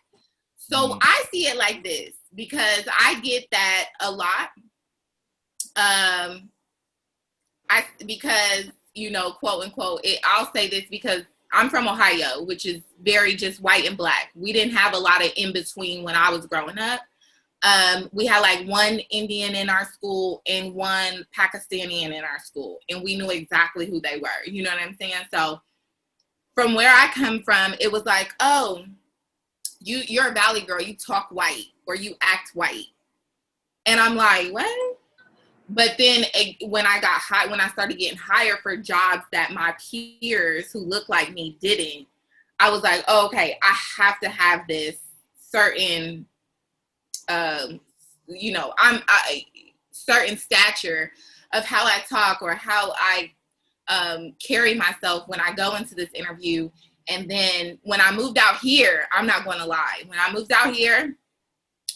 So I see it like this, because I get that a lot. Because, quote unquote, I'll say this because I'm from Ohio, which is very just white and Black. We didn't have a lot of in between when I was growing up. We had like one Indian in our school and one Pakistani in our school, and we knew exactly who they were. You know what I'm saying? So from where I come from, it was like, oh, you're a Valley girl, you talk white or you act white. And I'm like, what? But then when I started getting hired for jobs that my peers who look like me didn't, I was like, oh, okay, I have to have this certain certain stature of how I talk or how I carry myself when I go into this interview. And then when I moved out here, I'm not going to lie. When I moved out here,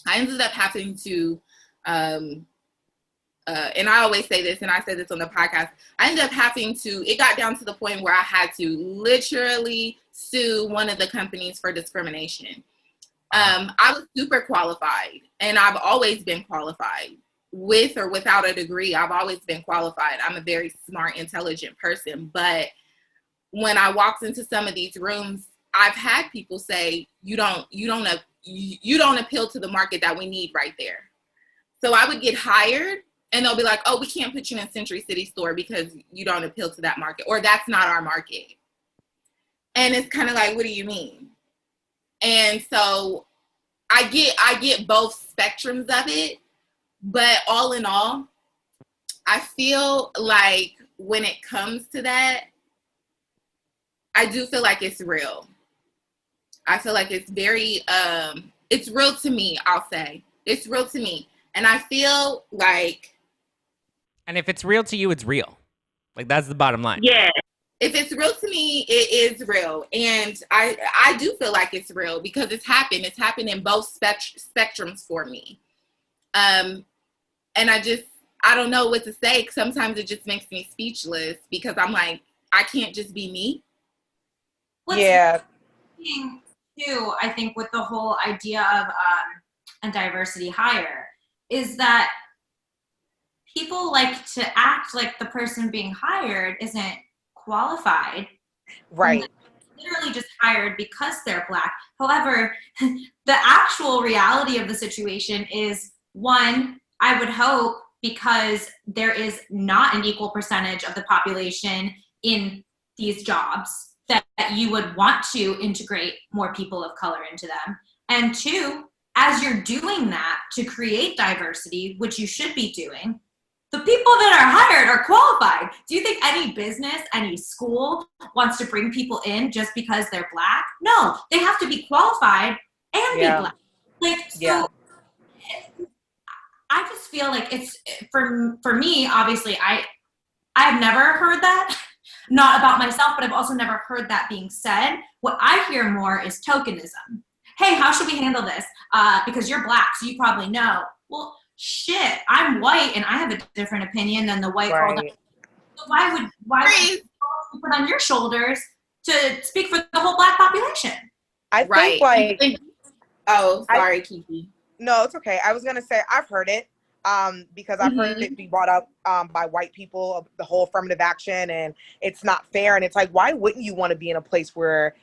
I ended up having to and I always say this, and I said this on the podcast, I ended up having to, it got down to the point where I had to literally sue one of the companies for discrimination. I was super qualified, and I've always been qualified. With or without a degree, I've always been qualified. I'm a very smart, intelligent person. But when I walked into some of these rooms, I've had people say, you don't appeal to the market that we need right there. So I would get hired, and they'll be like, oh, we can't put you in Century City store because you don't appeal to that market, or that's not our market. And it's kind of like, what do you mean? And so I get both spectrums of it. But all in all, I feel like when it comes to that, I do feel like it's real. I feel like it's very, it's real to me, I'll say. It's real to me. And I feel like... And if it's real to you, it's real. Like, that's the bottom line. Yeah. If it's real to me, it is real. And I do feel like it's real because it's happened. It's happened in both spectrums for me. And I don't know what to say. Sometimes it just makes me speechless because I'm like, I can't just be me. Yeah. Too, I think with the whole idea of a diversity hire is that people like to act like the person being hired isn't qualified. Right. Literally just hired because they're Black. However, the actual reality of the situation is, one, I would hope, because there is not an equal percentage of the population in these jobs, that you would want to integrate more people of color into them. And two, as you're doing that to create diversity, which you should be doing, the people that are hired are qualified. Do you think any business, any school wants to bring people in just because they're Black? No, they have to be qualified and be Black. Like, so I just feel like it's, for me, obviously, I've never heard that, not about myself, but I've also never heard that being said. What I hear more is tokenism. Hey, how should we handle this? Because you're Black, so you probably know. Well, shit, I'm white and I have a different opinion than the white girl. So why would you put on your shoulders to speak for the whole Black population? I think like... Oh, sorry, Kiki. No, it's okay. I was going to say, I've heard it because I've heard it be brought up by white people, the whole affirmative action, and it's not fair. And it's like, why wouldn't you want to be in a place where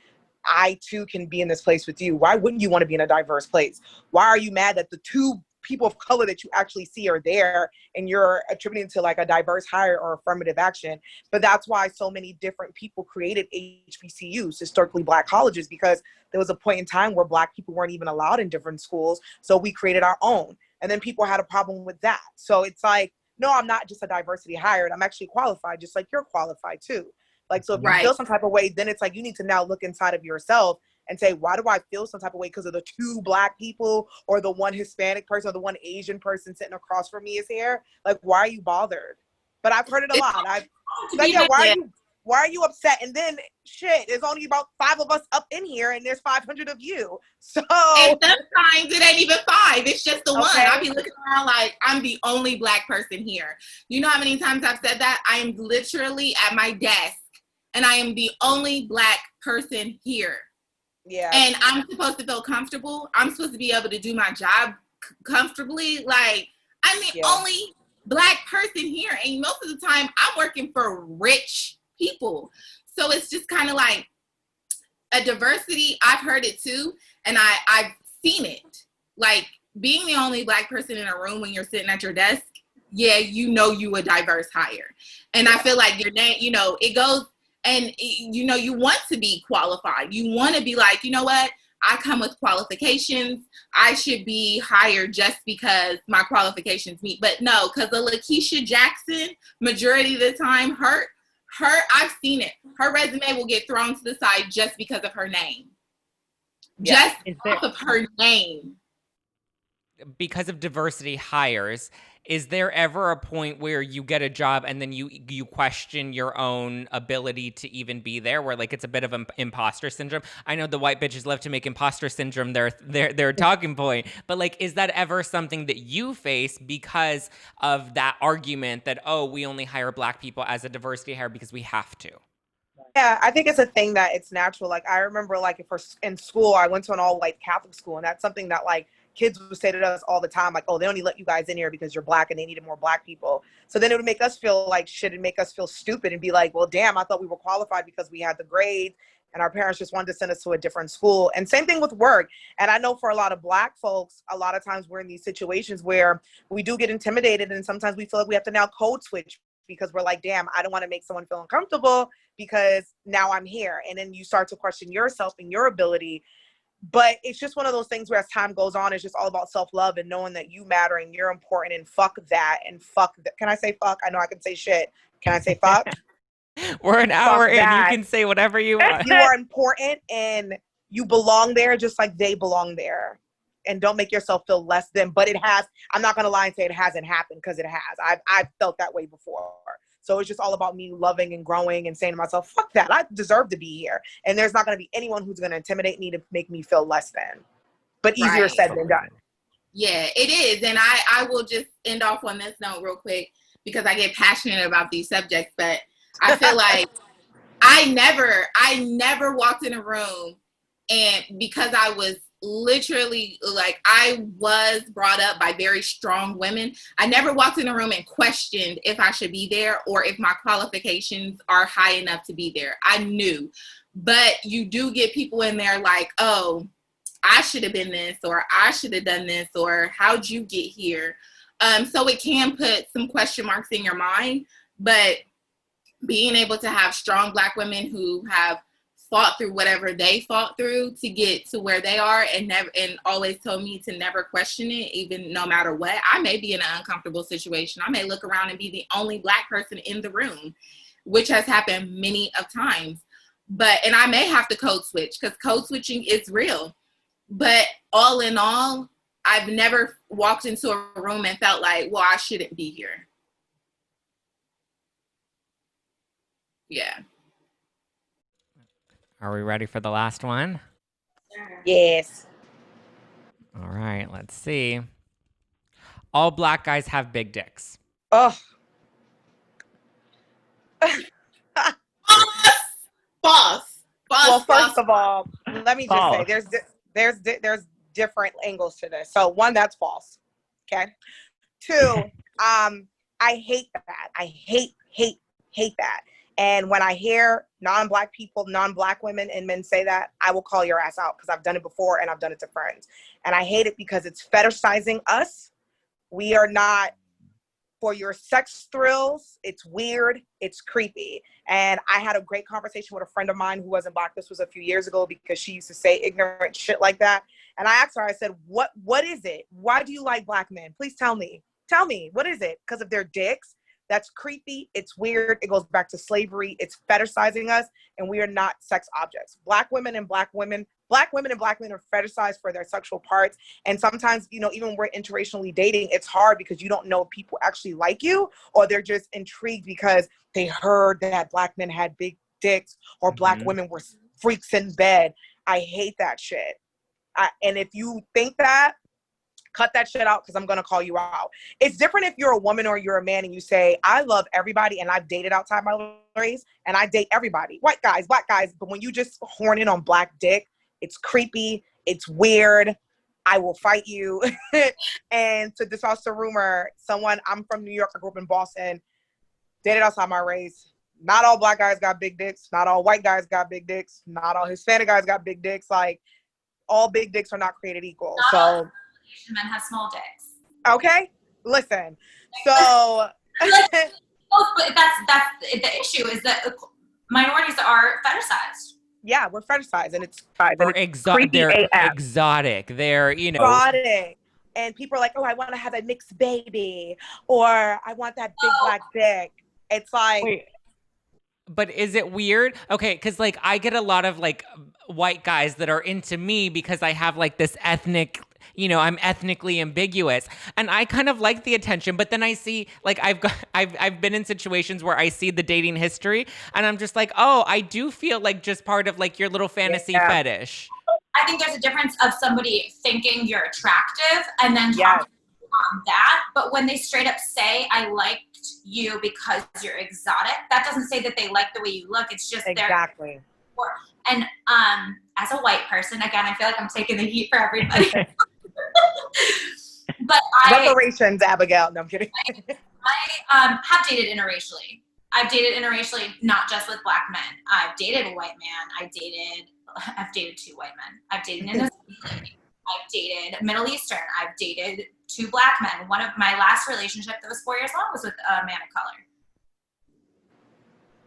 I too can be in this place with you? Why wouldn't you want to be in a diverse place? Why are you mad that the two people of color that you actually see are there and you're attributing to like a diverse hire or affirmative action? But that's why so many different people created HBCUs, historically Black colleges, because there was a point in time where Black people weren't even allowed in different schools. So we created our own. And then people had a problem with that. So it's like, no, I'm not just a diversity hired. I'm actually qualified, just like you're qualified too. Like, so if you feel some type of way, then it's like you need to now look inside of yourself and say, why do I feel some type of way? Because of the two Black people or the one Hispanic person or the one Asian person sitting across from me is here? Like, why are you bothered? But I've heard it a lot. Why are you upset? And then, shit, there's only about 5 of us up in here, and there's 500 of you. So and sometimes it ain't even 5. It's just the one. I be looking around like I'm the only Black person here. You know how many times I've said that? I am literally at my desk, and I am the only Black person here. Yeah. And I'm supposed to feel comfortable. I'm supposed to be able to do my job comfortably. Like, I'm the only Black person here, and most of the time, I'm working for rich people. So it's just kind of like a diversity. I've heard it too, and I've seen it. Like, being the only Black person in a room when you're sitting at your desk, you a diverse hire. And I feel like your name, it goes, and you want to be qualified. You want to be like, you know what? I come with qualifications. I should be hired just because my qualifications meet. But no, because the Lakeisha Jackson, majority of the time, her, I've seen it. Her resume will get thrown to the side just because of her name. Just off of her name. Because of diversity hires, is there ever a point where you get a job and then you question your own ability to even be there, where like it's a bit of an imposter syndrome? I know the white bitches love to make imposter syndrome their talking point, but like, is that ever something that you face because of that argument that, oh, we only hire Black people as a diversity hire because we have to? Yeah, I think it's a thing that it's natural. Like I remember, like if we're in school, I went to an all-white Catholic school, and that's something that like kids would say to us all the time, like, "Oh, they only let you guys in here because you're Black, and they needed more Black people." So then it would make us feel like shit and make us feel stupid and be like, "Well, damn, I thought we were qualified because we had the grades, and our parents just wanted to send us to a different school." And same thing with work. And I know for a lot of Black folks, a lot of times we're in these situations where we do get intimidated, and sometimes we feel like we have to now code switch because we're like, damn, I don't want to make someone feel uncomfortable because now I'm here. And then you start to question yourself and your ability. But it's just one of those things where as time goes on, it's just all about self-love and knowing that you matter and you're important, and fuck that and fuck that. Can I say fuck? I know I can say shit. Can I say fuck? We're an hour in. that. You can say whatever you want. You are important and you belong there just like they belong there. And don't make yourself feel less than. But it has, I'm not going to lie and say it hasn't happened, because it has. I've felt that way before. So it's just all about me loving and growing and saying to myself, fuck that. I deserve to be here. And there's not going to be anyone who's going to intimidate me to make me feel less than. But easier said than done. Yeah, it is. And I will just end off on this note real quick, because I get passionate about these subjects. But I feel like I never walked in a room, and because I was literally, like, I was brought up by very strong women, I never walked in a room and questioned if I should be there or if my qualifications are high enough to be there. I knew. But you do get people in there like, oh, I should have been this, or I should have done this, or how'd you get here? So it can put some question marks in your mind. But being able to have strong Black women who have fought through whatever they fought through to get to where they are, and always told me to never question it, even no matter what. I may be in an uncomfortable situation. I may look around and be the only Black person in the room, which has happened many of times. And I may have to code switch, because code switching is real. But all in all, I've never walked into a room and felt like, well, I shouldn't be here. Yeah. Are we ready for the last one? Yes. All right, let's see. All Black guys have big dicks. Oh. False. Well, first of all, let me just say there's different angles to this. So one, that's false. Okay. Two, I hate that. I hate that. And when I hear non-Black people, non-Black women and men say that, I will call your ass out, because I've done it before and I've done it to friends. And I hate it because it's fetishizing us. We are not for your sex thrills. It's weird. It's creepy. And I had a great conversation with a friend of mine who wasn't Black. This was a few years ago, because she used to say ignorant shit like that. And I asked her, I said, what is it? Why do you like Black men? Please tell me. Tell me, what is it? Because of their dicks? That's creepy. It's weird. It goes back to slavery. It's fetishizing us, and we are not sex objects. Black women and Black men are fetishized for their sexual parts. And sometimes, even when we're interracially dating, it's hard because you don't know if people actually like you, or they're just intrigued because they heard that Black men had big dicks, or Black women were freaks in bed. I hate that shit. And if you think that, cut that shit out, because I'm going to call you out. It's different if you're a woman or you're a man and you say, I love everybody and I've dated outside my race and I date everybody. White guys, Black guys. But when you just horn in on Black dick, it's creepy. It's weird. I will fight you. And to discuss the rumor, I'm from New York. I grew up in Boston. Dated outside my race. Not all Black guys got big dicks. Not all white guys got big dicks. Not all Hispanic guys got big dicks. Like, all big dicks are not created equal. So Asian men have small dicks. Okay, listen. So, but that's the issue, is that minorities are fetishized. Yeah, we're fetishized, and it's They're exotic. They're exotic. And people are like, oh, I want to have a mixed baby, or I want that big Black dick. It's like. Wait. But is it weird? Okay, because like I get a lot of like white guys that are into me because I have like this ethnic I'm ethnically ambiguous. And I kind of like the attention, but then I see, like, I've been in situations where I see the dating history and I'm just like, oh, I do feel like just part of like your little fantasy fetish. I think there's a difference of somebody thinking you're attractive and then Yes. talking on that. But when they straight up say, I liked you because you're exotic, that doesn't say that they like the way you look. It's just Exactly. And as a white person, again, I feel like I'm taking the heat for everybody. But Reparations, Abigail. No, I'm kidding. I have dated interracially. I've dated interracially, not just with black men. I've dated a white man. I've dated 2 white men. I've dated an Israeli. I've dated Middle Eastern. I've dated 2 black men. One of my last relationship that was 4 years long was with a man of color.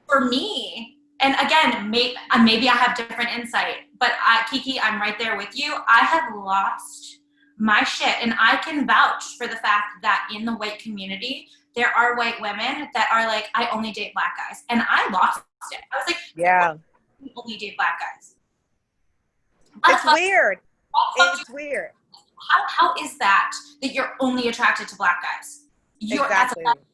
For me, and again, maybe I have different insight, but Kiki, I'm right there with you. I have lost my shit, and I can vouch for the fact that in the white community, there are white women that are like, I only date black guys, and I lost it. I was like, Yeah, you only date black guys. it's weird. It's weird. How is that you're only attracted to black guys? Exactly. That's a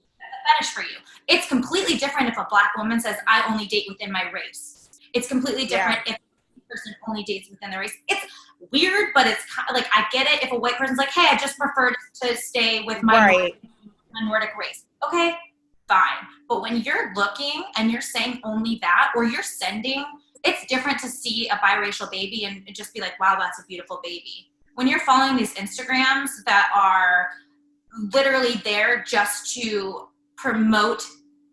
fetish for you. It's completely different if a black woman says, I only date within my race. It's completely different if a person only dates within their race. It's weird, but it's kind of like, I get it if a white person's like, hey, I just prefer to stay with my Nordic race. Okay, fine. But when you're looking and you're saying only that, or you're sending, it's different to see a biracial baby and just be like, wow, that's a beautiful baby. When you're following these Instagrams that are literally there just to promote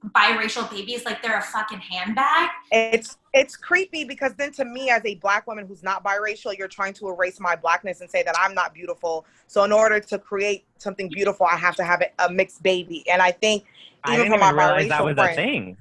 biracial babies like they're a fucking handbag. It's creepy because then to me as a black woman who's not biracial, you're trying to erase my blackness and say that I'm not beautiful. So in order to create something beautiful, I have to have a mixed baby. And I think even for my biracial that was friends, a thing.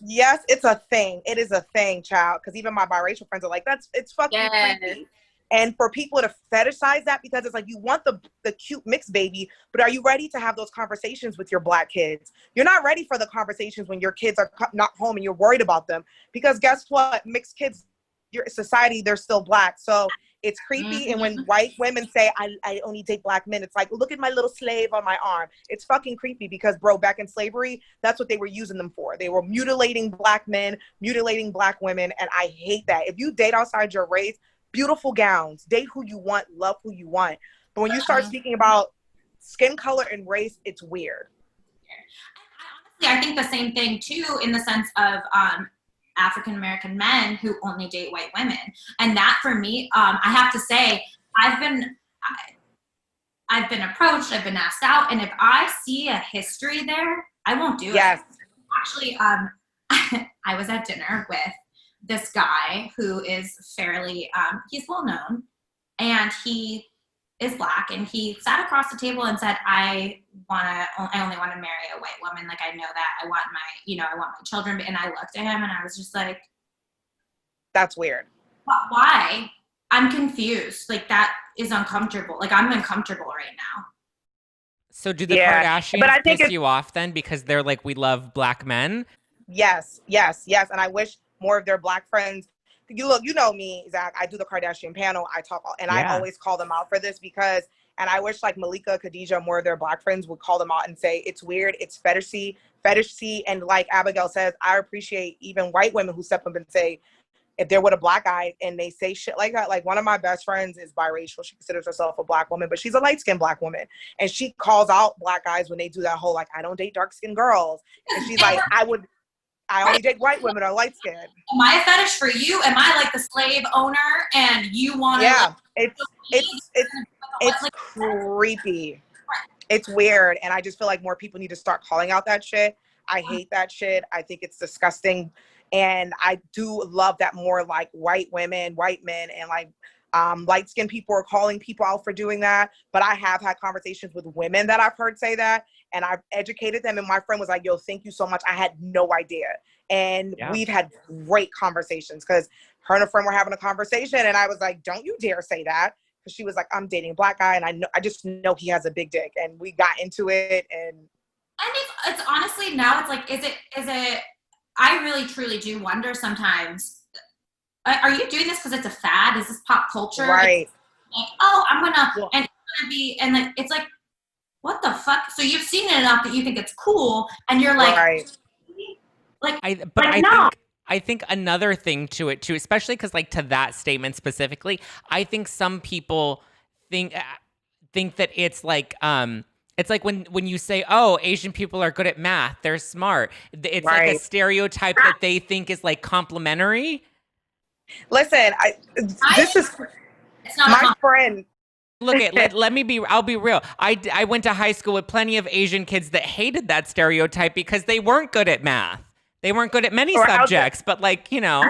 Yes, it's a thing. It is a thing, child. Because even my biracial friends are like, it's fucking creepy. And for people to fetishize that, because it's like you want the cute mixed baby, but are you ready to have those conversations with your black kids? You're not ready for the conversations when your kids are not home and you're worried about them. Because guess what? Mixed kids, your society, they're still black. So it's creepy. Mm-hmm. And when white women say, I only date black men, it's like, look at my little slave on my arm. It's fucking creepy because, bro, back in slavery, that's what they were using them for. They were mutilating black men, mutilating black women. And I hate that. If you date outside your race, beautiful gowns, date who you want, love who you want. But when you start speaking about skin color and race, it's weird. I think the same thing too, in the sense of African-American men who only date white women. And that for me, I have to say, I've been approached, I've been asked out, and if I see a history there, I won't do it. Actually, I was at dinner with this guy who is fairly, he's well known, and he is black, and he sat across the table and said, I only want to marry a white woman. Like, I know that I want my children. And I looked at him and I was just like, that's weird. Why? I'm confused. Like, that is uncomfortable. Like, I'm uncomfortable right now. So do the Kardashians piss you off then because they're like, we love black men? Yes. And I wish more of their black friends. You know me, Zach. I do the Kardashian panel. I talk, and I always call them out for this because, and I wish like Malika, Khadijah, more of their black friends would call them out and say it's weird, it's fetishy, and like Abigail says, I appreciate even white women who step up and say, if they're with a black guy and they say shit like that. Like one of my best friends is biracial. She considers herself a black woman, but she's a light-skinned black woman, and she calls out black guys when they do that whole like, I don't date dark-skinned girls, and she's like, I only date white women or light skin. Am I a fetish for you? Am I like the slave owner and you want to? Yeah, it's creepy. It's weird, and I just feel like more people need to start calling out that shit. I hate that shit. I think it's disgusting, and I do love that more like white women, white men, and like light-skinned people are calling people out for doing that. But I have had conversations with women that I've heard say that, and I've educated them, and my friend was like, yo, thank you so much. I had no idea. And we've had great conversations because her and a friend were having a conversation, and I was like, don't you dare say that. Because she was like, I'm dating a black guy, and I just know he has a big dick. And we got into it. And I think it's honestly now it's like, is it, I really truly do wonder sometimes, are you doing this because it's a fad? Is this pop culture? Right. Like, oh, I'm gonna, and gonna be, and like it's like, what the fuck? So you've seen it enough that you think it's cool, and you're like, Right. like, I think another thing to it too, especially because like to that statement specifically, I think some people think that it's like when you say, oh, Asian people are good at math, they're smart. It's like a Right. stereotype that they think is like complimentary. Listen, this is it's not my friend. Look I'll be real. I went to high school with plenty of Asian kids that hated that stereotype because they weren't good at math. They weren't good at many subjects, but like, you know.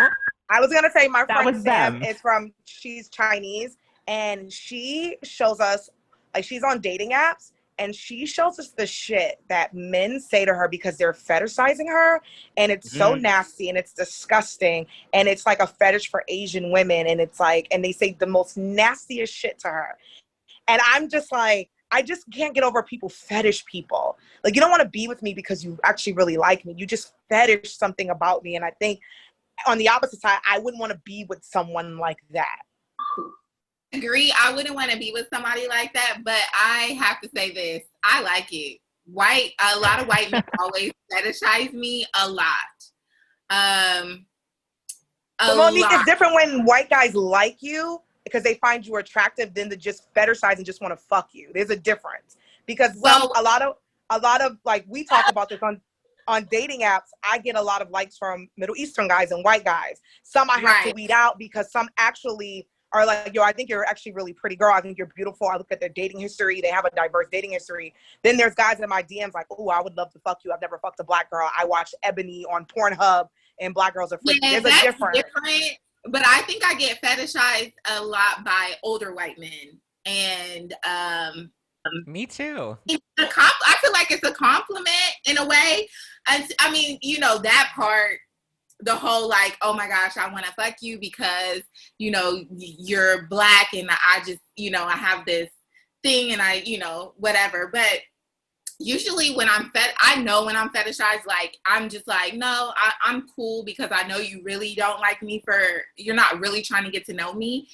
I was gonna say my That friend was Sam them. she's Chinese, and she shows us, like, she's on dating apps, and she shows us the shit that men say to her because they're fetishizing her, and it's so nasty and it's disgusting, and it's like a fetish for Asian women, and it's like, and they say the most nastiest shit to her. And I'm just like, I just can't get over people fetish people. Like, you don't want to be with me because you actually really like me. You just fetish something about me. And I think on the opposite side, I wouldn't want to be with someone like that. Agree. I wouldn't want to be with somebody like that, but I have to say this. I like it. A lot of white men always fetishize me a lot. But Monique, it's different when white guys like you because they find you attractive than to just fetishize and just want to fuck you. There's a difference. Because a lot of like, we talk about this on dating apps. I get a lot of likes from Middle Eastern guys and white guys. Some I have to weed out because some actually are like, yo, I think you're actually really pretty, girl. I think you're beautiful. I look at their dating history. They have a diverse dating history. Then there's guys in my DMs like, oh, I would love to fuck you. I've never fucked a black girl. I watch Ebony on Pornhub and black girls are freaky. Yeah, There's a that's difference. different. But I think I get fetishized a lot by older white men. And Me too. I feel like it's a compliment in a way. I mean, you know, that part, the whole like, oh my gosh, I want to fuck you because, you know, you're black and I just, you know, I have this thing and I, you know, whatever. But usually when I know when I'm fetishized, like, I'm just like, no, I'm cool because I know you really don't like me you're not really trying to get to know me.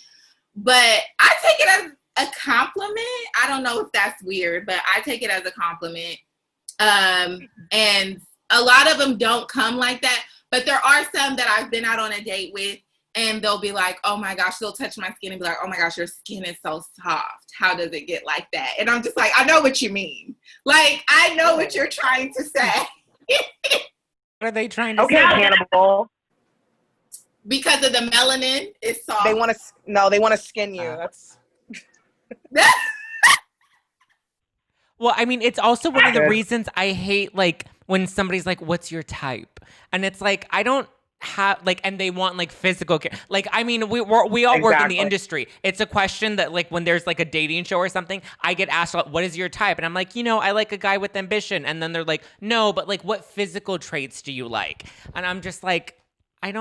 But I take it as a compliment. I don't know if that's weird, but I take it as a compliment. And a lot of them don't come like that, but there are some that I've been out on a date with and they'll be like, oh my gosh, they'll touch my skin and be like, oh my gosh, your skin is so soft. How does it get like that? And I'm just like, I know what you mean. Like, I know what you're trying to say. What are they trying to Okay, say? Hannibal. Because of the melanin, it's soft. They want to skin you. That's Well, I mean, it's also one of the reasons I hate, like, when somebody's like, what's your type? And it's like, I don't have, like, and they want, like, physical care. Like, I mean, we all work in the industry. It's a question that, like, when there's, like, a dating show or something, I get asked, what is your type? And I'm like, you know, I like a guy with ambition. And then they're like, no, but, like, what physical traits do you like? And I'm just like, I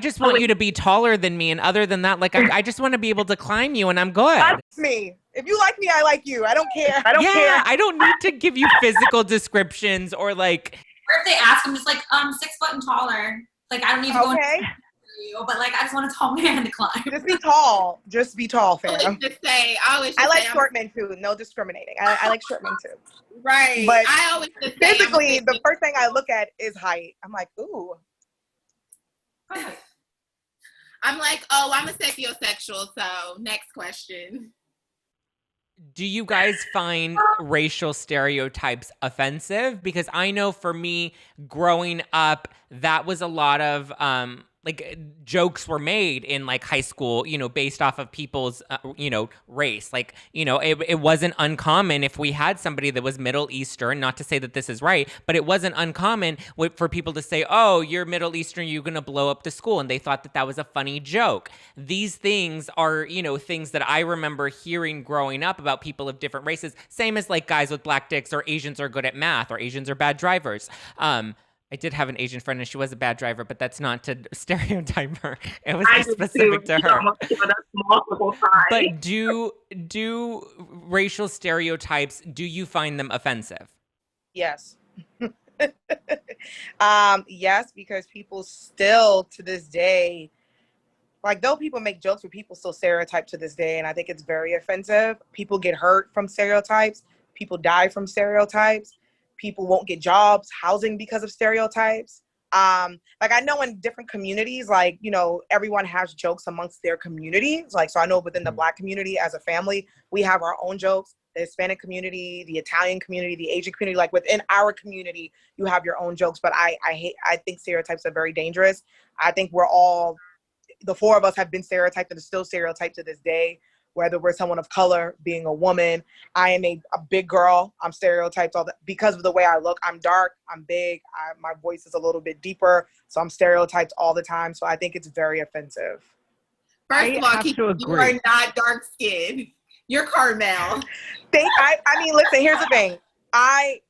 just want you to be taller than me. And other than that, like, I just want to be able to climb you and I'm good. That's me. If you like me, I like you. I don't care. I don't care. I don't need to give you physical descriptions or like. Or if they ask, I'm just like, 6 foot and taller. Like, I don't need to go into you, but like, I just want a tall man to climb. Just be tall. Just be tall, fam. I like short men too. No discriminating. I like short men too. Right. But I always just physically, the first thing I look at is height. I'm like, ooh. I'm like, oh, I'm a sapiosexual. So next question. Do you guys find racial stereotypes offensive? Because I know for me, growing up, that was a lot of like jokes were made in like high school, you know, based off of people's, you know, race. Like, you know, it wasn't uncommon if we had somebody that was Middle Eastern, not to say that this is right, but it wasn't uncommon for people to say, oh, you're Middle Eastern, you're going to blow up the school. And they thought that that was a funny joke. These things are, you know, things that I remember hearing growing up about people of different races. Same as like guys with black dicks or Asians are good at math or Asians are bad drivers. I did have an Asian friend and she was a bad driver, but that's not to stereotype her. It was just specific to her. But do racial stereotypes, do you find them offensive? Yes. Yes, because people still to this day like, though people make jokes, but people still stereotype to this day, and I think it's very offensive. People get hurt from stereotypes. People die from stereotypes. People won't get jobs, housing because of stereotypes. Like, I know in different communities, like, you know, everyone has jokes amongst their communities. Like, so I know within the Black community as a family, we have our own jokes. The Hispanic community, the Italian community, the Asian community, like within our community, you have your own jokes. But I think stereotypes are very dangerous. I think the four of us have been stereotyped and are still stereotyped to this day, whether we're someone of color, being a woman. I am a big girl. I'm stereotyped because of the way I look. I'm dark, I'm big, my voice is a little bit deeper, so I'm stereotyped all the time. So I think it's very offensive. First of all, you are not dark skinned. You're Carmel. I mean, listen, here's the thing. I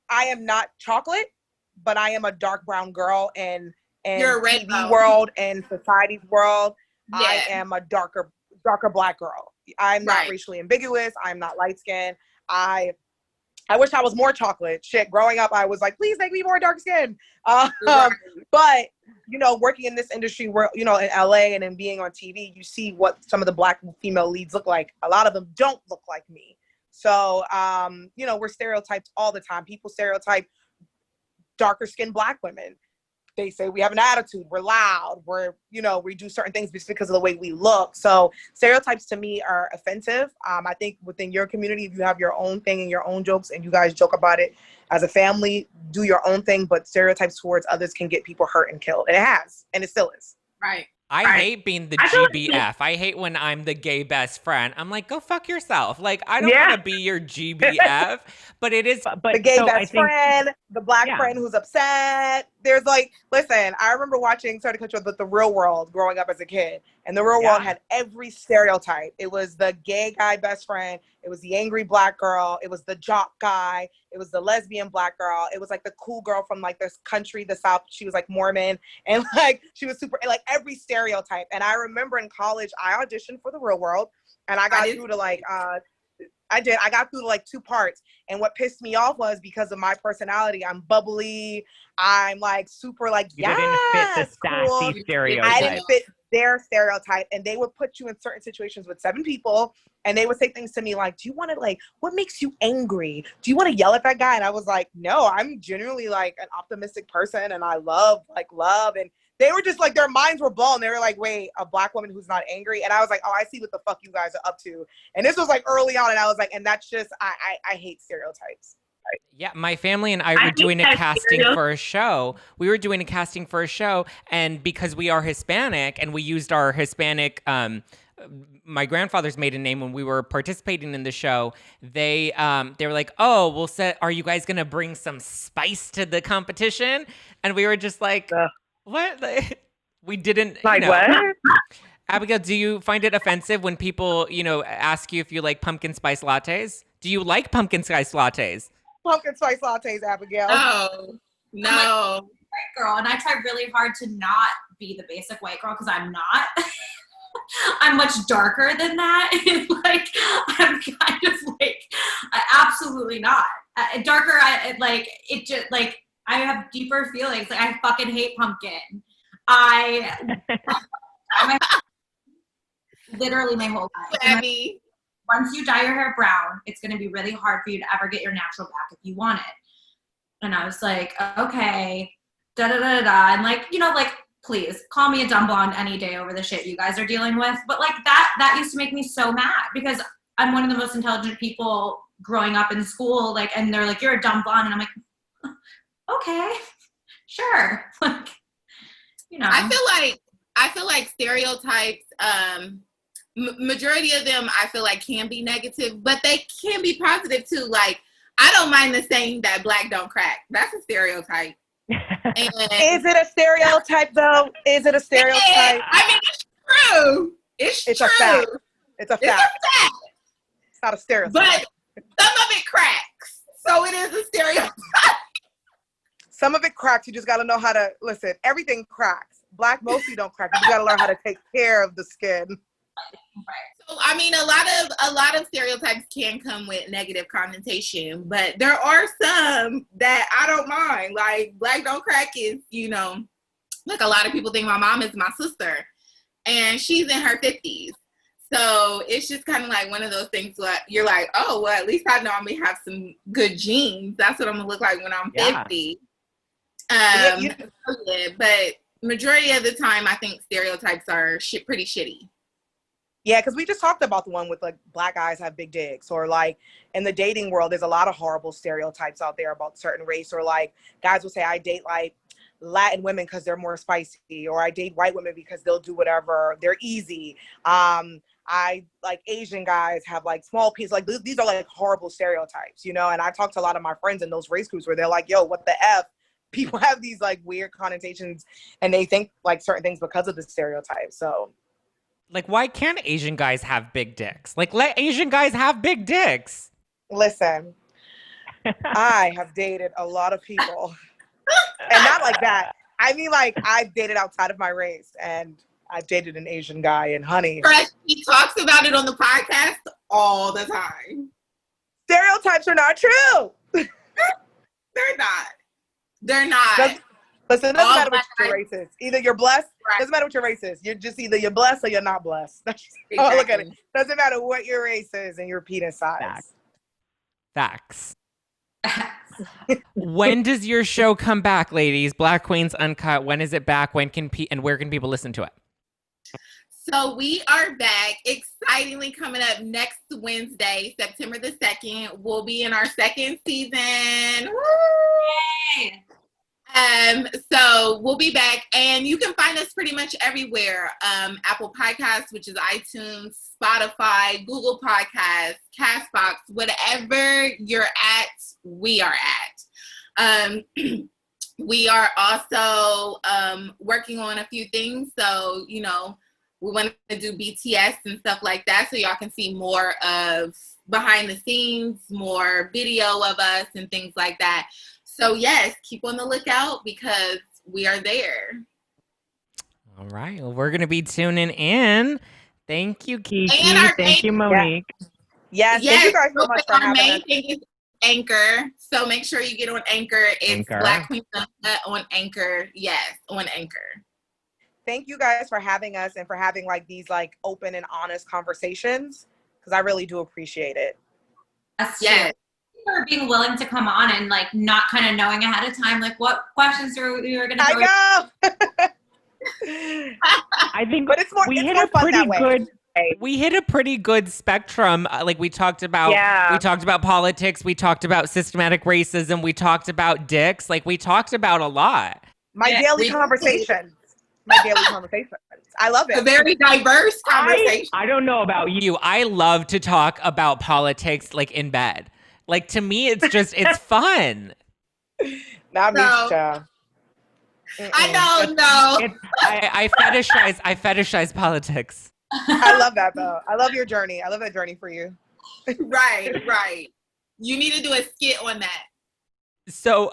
am not chocolate, but I am a dark brown girl, and you're a red TV world and society's world, yeah. I am a darker Black girl. I'm not racially ambiguous. I'm not light skinned. I wish I was more chocolate. Shit, growing up, I was like, please make me more dark skinned. But, you know, working in this industry where, you know, in LA and in being on TV, you see what some of the Black female leads look like. A lot of them don't look like me. So, you know, we're stereotyped all the time. People stereotype darker skinned Black women. They say we have an attitude, we're loud, we do certain things just because of the way we look. So stereotypes to me are offensive. I think within your community, if you have your own thing and your own jokes and you guys joke about it as a family, do your own thing, but stereotypes towards others can get people hurt and killed. And it has, and it still is. Right. I hate being the GBF. I hate when I'm the gay best friend. I'm like, go fuck yourself. Like, I don't want to be your GBF, but it is. But the gay best friend, the Black friend who's upset. There's like, listen, I remember watching certain countries with The Real World growing up as a kid. And The Real World had every stereotype. It was the gay guy best friend. It was the angry Black girl. It was the jock guy. It was the lesbian Black girl. It was like the cool girl from like this country, the South. She was like Mormon. And like, she was super, like every stereotype. And I remember in college, I auditioned for The Real World. And I got through to like, I got through to like 2 parts. And what pissed me off was because of my personality, I'm bubbly. I'm like super like, you didn't fit the sassy stereotype. I didn't fit their stereotype. And they would put you in certain situations with 7 people. And they would say things to me like, do you want to like, what makes you angry? Do you want to yell at that guy? And I was like, no, I'm genuinely like an optimistic person. And I love. And they were just like, their minds were blown. They were like, wait, a Black woman who's not angry? And I was like, oh, I see what the fuck you guys are up to. And this was like early on. And I was like, and that's just, I hate stereotypes. Yeah, my family and I were doing a casting for a show. We were doing a casting for a show. And because we are Hispanic and we used our Hispanic, my grandfather's maiden name when we were participating in the show, they were like, oh, are you guys going to bring some spice to the competition? And we were just like, what? We didn't. Like, what? Abigail, do you find it offensive when people, ask you if you like pumpkin spice lattes? Do you like pumpkin spice lattes? Pumpkin spice lattes, Abigail. No. I'm like, white girl, and I try really hard to not be the basic white girl because I'm not. I'm much darker than that. Like, I'm kind of like, absolutely not. Darker, I have deeper feelings. Like, I fucking hate pumpkin. Literally my whole life. Once you dye your hair brown, it's going to be really hard for you to ever get your natural back if you want it. And I was like, okay, da-da-da-da. And like, please call me a dumb blonde any day over the shit you guys are dealing with. But like that used to make me so mad because I'm one of the most intelligent people growing up in school. Like, and they're like, you're a dumb blonde. And I'm like, okay, sure. Like, I feel like stereotypes, majority of them I feel like can be negative, but they can be positive too. Like, I don't mind the saying that Black don't crack. That's a stereotype. Is it a stereotype though? Is it a stereotype? I mean, it's true. It's true. A fact. It's a fact. It's not a stereotype. But some of it cracks. So it is a stereotype. Some of it cracks. You just got to know how to listen. Everything cracks. Black mostly don't crack. You got to learn how to take care of the skin. So, I mean, a lot of stereotypes can come with negative connotation, but there are some that I don't mind. Like, Black don't crack is, like a lot of people think my mom is my sister. and she's in her 50s. So it's just kind of like one of those things where you're like, oh, well, at least I know I'm going to have some good genes. That's what I'm going to look like when I'm 50. But majority of the time, I think stereotypes are pretty shitty. Yeah, because we just talked about the one with like black guys have big dicks, or like in the dating world, there's a lot of horrible stereotypes out there about certain race, or like guys will say, I date like Latin women because they're more spicy, or I date white women because they'll do whatever, they're easy. I like Asian guys have like small pieces, like these are like horrible stereotypes, you know? And I talk to a lot of my friends in those race groups where they're like, yo, what the F? People have these like weird connotations and they think like certain things because of the stereotypes. So like, why can't Asian guys have big dicks? Like, let Asian guys have big dicks. Listen, I have dated a lot of people and not like that. I mean, like I've dated outside of my race and I've dated an Asian guy, and honey. He talks about it on the podcast all the time. Stereotypes are not true. They're not. They're not. Listen, it doesn't matter what your race is. Either you're blessed, right. Doesn't matter what your race is. You're just either blessed or you're not blessed. That's just how I look at it. Doesn't matter what your race is and your penis size. Facts. When does your show come back, ladies? Black Queens Uncut. When is it back? When can and where can people listen to it? So we are back, excitingly coming up next Wednesday, September the 2nd. We'll be in our second season. Woo! Yay! So we'll be back, and you can find us pretty much everywhere. Apple Podcasts, which is iTunes, Spotify, Google Podcasts, Castbox, whatever you're at, we are at. We are also working on a few things. So, you know, we want to do BTS and stuff like that, so y'all can see more of behind the scenes, more video of us and things like that. So yes, keep on the lookout because we are there. All right. Well, we're going to be tuning in. Thank you, Kiki. Thank you, Monique. Yes, thank you guys so much for having us. Our main thing is Anchor. So make sure you get on Anchor. It's Black Queens Uncut on Anchor. Yes, on Anchor. Thank you guys for having us and for having like these like open and honest conversations, because I really do appreciate it. Yes. For being willing to come on and like not kind of knowing ahead of time like what questions we were going to go. I know. I think, but it's more. We it's hit more a fun pretty that way. good. We hit a pretty good spectrum. Like we talked about politics, we talked about systematic racism, we talked about dicks. Like we talked about a lot. My daily conversations. I love it. A very diverse conversation. I don't know about you. I love to talk about politics like in bed. Like to me, it's just it's fun. Not me, child. I know. I fetishize politics. I love that though. I love your journey. I love that journey for you. Right. You need to do a skit on that. So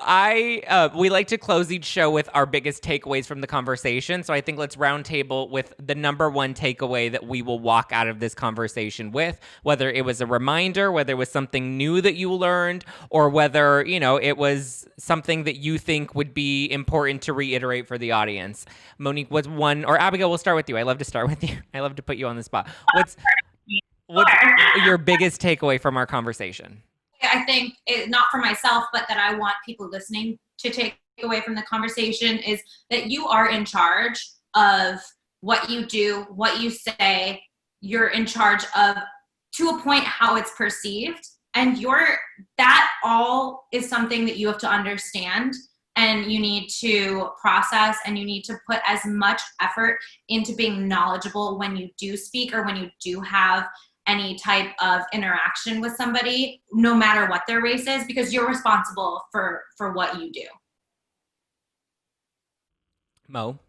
we like to close each show with our biggest takeaways from the conversation. So I think let's round table with the number one takeaway that we will walk out of this conversation with, whether it was a reminder, whether it was something new that you learned, or whether, you know, it was something that you think would be important to reiterate for the audience. Monique, was one, or Abigail, we'll start with you. I love to start with you. I love to put you on the spot. What's your biggest takeaway from our conversation? I think not for myself, but that I want people listening to take away from the conversation is that you are in charge of what you do, what you say. You're in charge of, to a point, how it's perceived. And that all is something that you have to understand and you need to process, and you need to put as much effort into being knowledgeable when you do speak or when you do have any type of interaction with somebody, no matter what their race is, because you're responsible for what you do. Mo?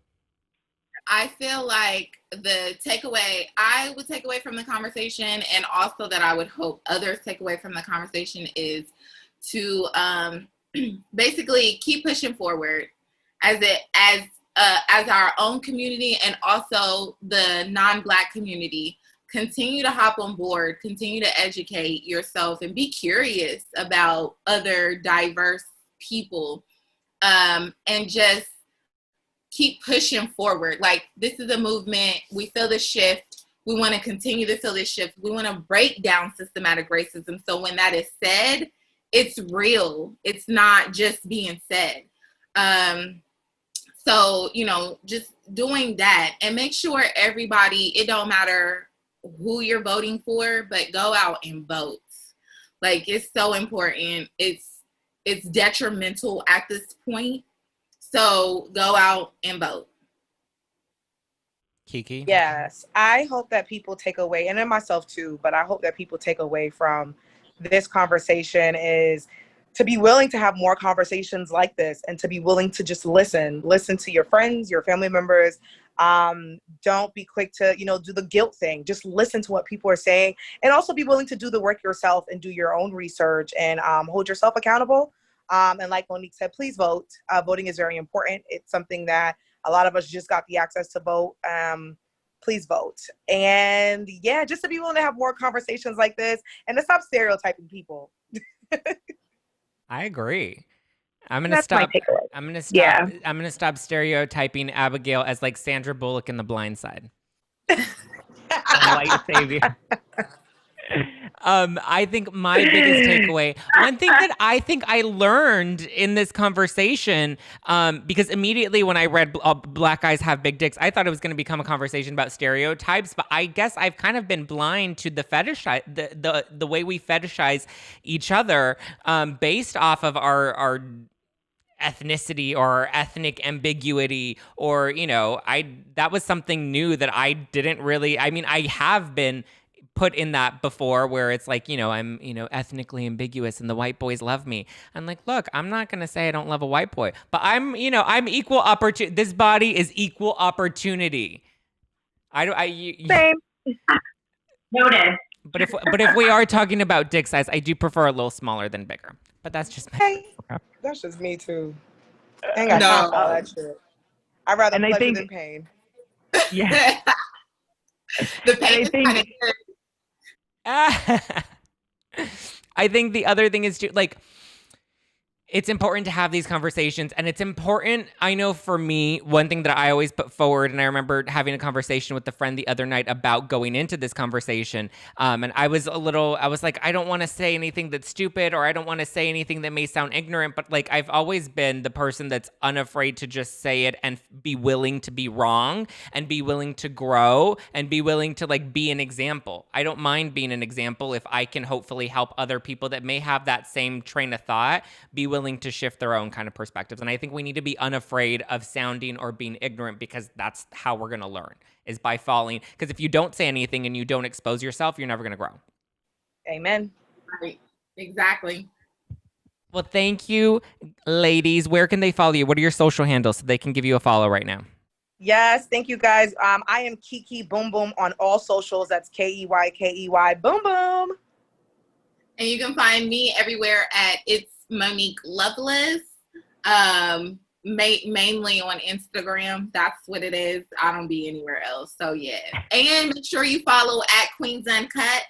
I feel like the takeaway I would take away from the conversation, and also that I would hope others take away from the conversation, is to basically keep pushing forward as our own community, and also the non-Black community. Continue to hop on board, continue to educate yourself, and be curious about other diverse people. And just keep pushing forward. Like, this is a movement. We feel the shift. We want to continue to feel this shift. We want to break down systematic racism. So when that is said, it's real. It's not just being said. So, you know, just doing that, and make sure everybody, it don't matter who you're voting for, but go out and vote. Like, it's so important. It's detrimental at this point. So go out and vote. Kiki? Yes, I hope that people take away, and then myself too, but I hope that people take away from this conversation is to be willing to have more conversations like this, and to be willing to just listen to your friends, your family members. Don't be quick to, you know, do the guilt thing. Just listen to what people are saying, and also be willing to do the work yourself and do your own research, and hold yourself accountable. And like Monique said, please vote. Voting is very important. It's something that a lot of us just got the access to vote. Please vote. And yeah, just to be willing to have more conversations like this, and to stop stereotyping people. I agree. I'm gonna That's my stop. takeaway. I'm gonna stop. Yeah. I'm gonna stop stereotyping Abigail as like Sandra Bullock in The Blind Side. White savior. I think my biggest takeaway, one thing that I think I learned in this conversation, because immediately when I read Black Guys Have Big Dicks, I thought it was going to become a conversation about stereotypes, but I guess I've kind of been blind to the the way we fetishize each other, based off of our ethnicity or ethnic ambiguity, or, you know, that was something new that I didn't really, I mean, I have been put in that before, where it's like, you know, I'm, you know, ethnically ambiguous and the white boys love me. I'm like, look, I'm not going to say I don't love a white boy, but I'm, you know, I'm equal opportunity. This body is equal opportunity. Same. Noted. But if we are talking about dick size, I do prefer a little smaller than bigger, but that's just me. Hey, that's just me too. I ain't got time for all that shit. I'd rather And I pleasure think- than pain. Yeah. The pain is think- kind of good. I think the other thing is like, it's important to have these conversations, and it's important. I know for me, one thing that I always put forward, and I remember having a conversation with a friend the other night about going into this conversation. And I was like, I don't want to say anything that's stupid, or I don't want to say anything that may sound ignorant, but like, I've always been the person that's unafraid to just say it and be willing to be wrong, and be willing to grow, and be willing to like be an example. I don't mind being an example if I can hopefully help other people that may have that same train of thought be willing to shift their own kind of perspectives. And I think we need to be unafraid of sounding or being ignorant, because that's how we're going to learn, is by falling. Because if you don't say anything and you don't expose yourself, you're never going to grow. Amen. Right. Exactly. Well, thank you, ladies. Where can they follow you? What are your social handles so they can give you a follow right now? Yes, thank you guys. I am Kiki Boom Boom on all socials. That's KEYKEY Boom Boom. And you can find me everywhere at It's Monique Loveless, mainly on Instagram. That's what it is. I don't be anywhere else. So yeah. And make sure you follow at Queens Uncut.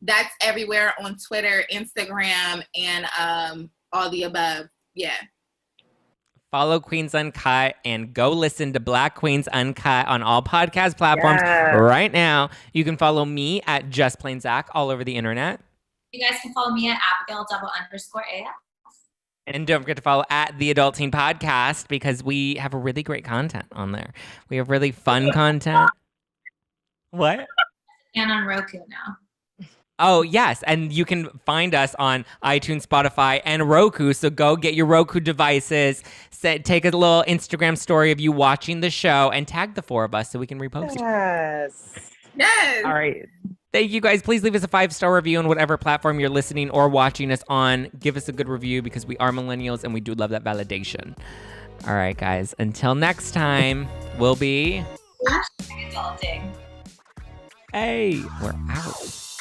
That's everywhere on Twitter, Instagram, and all the above. Yeah. Follow Queens Uncut and go listen to Black Queens Uncut on all podcast platforms right now. You can follow me at Just Plain Zack all over the internet. You guys can follow me at Abigial_AF. And don't forget to follow at The Adult Teen Podcast, because we have a really great content on there. We have really fun content. What? And on Roku now. Oh, yes. And you can find us on iTunes, Spotify, and Roku. So go get your Roku devices, take a little Instagram story of you watching the show, and tag the four of us so we can repost it. Yes. Yes. All right. Thank you, guys. Please leave us a 5-star review on whatever platform you're listening or watching us on. Give us a good review, because we are millennials and we do love that validation. All right, guys. Until next time, we'll be... Adulting. Hey, we're out.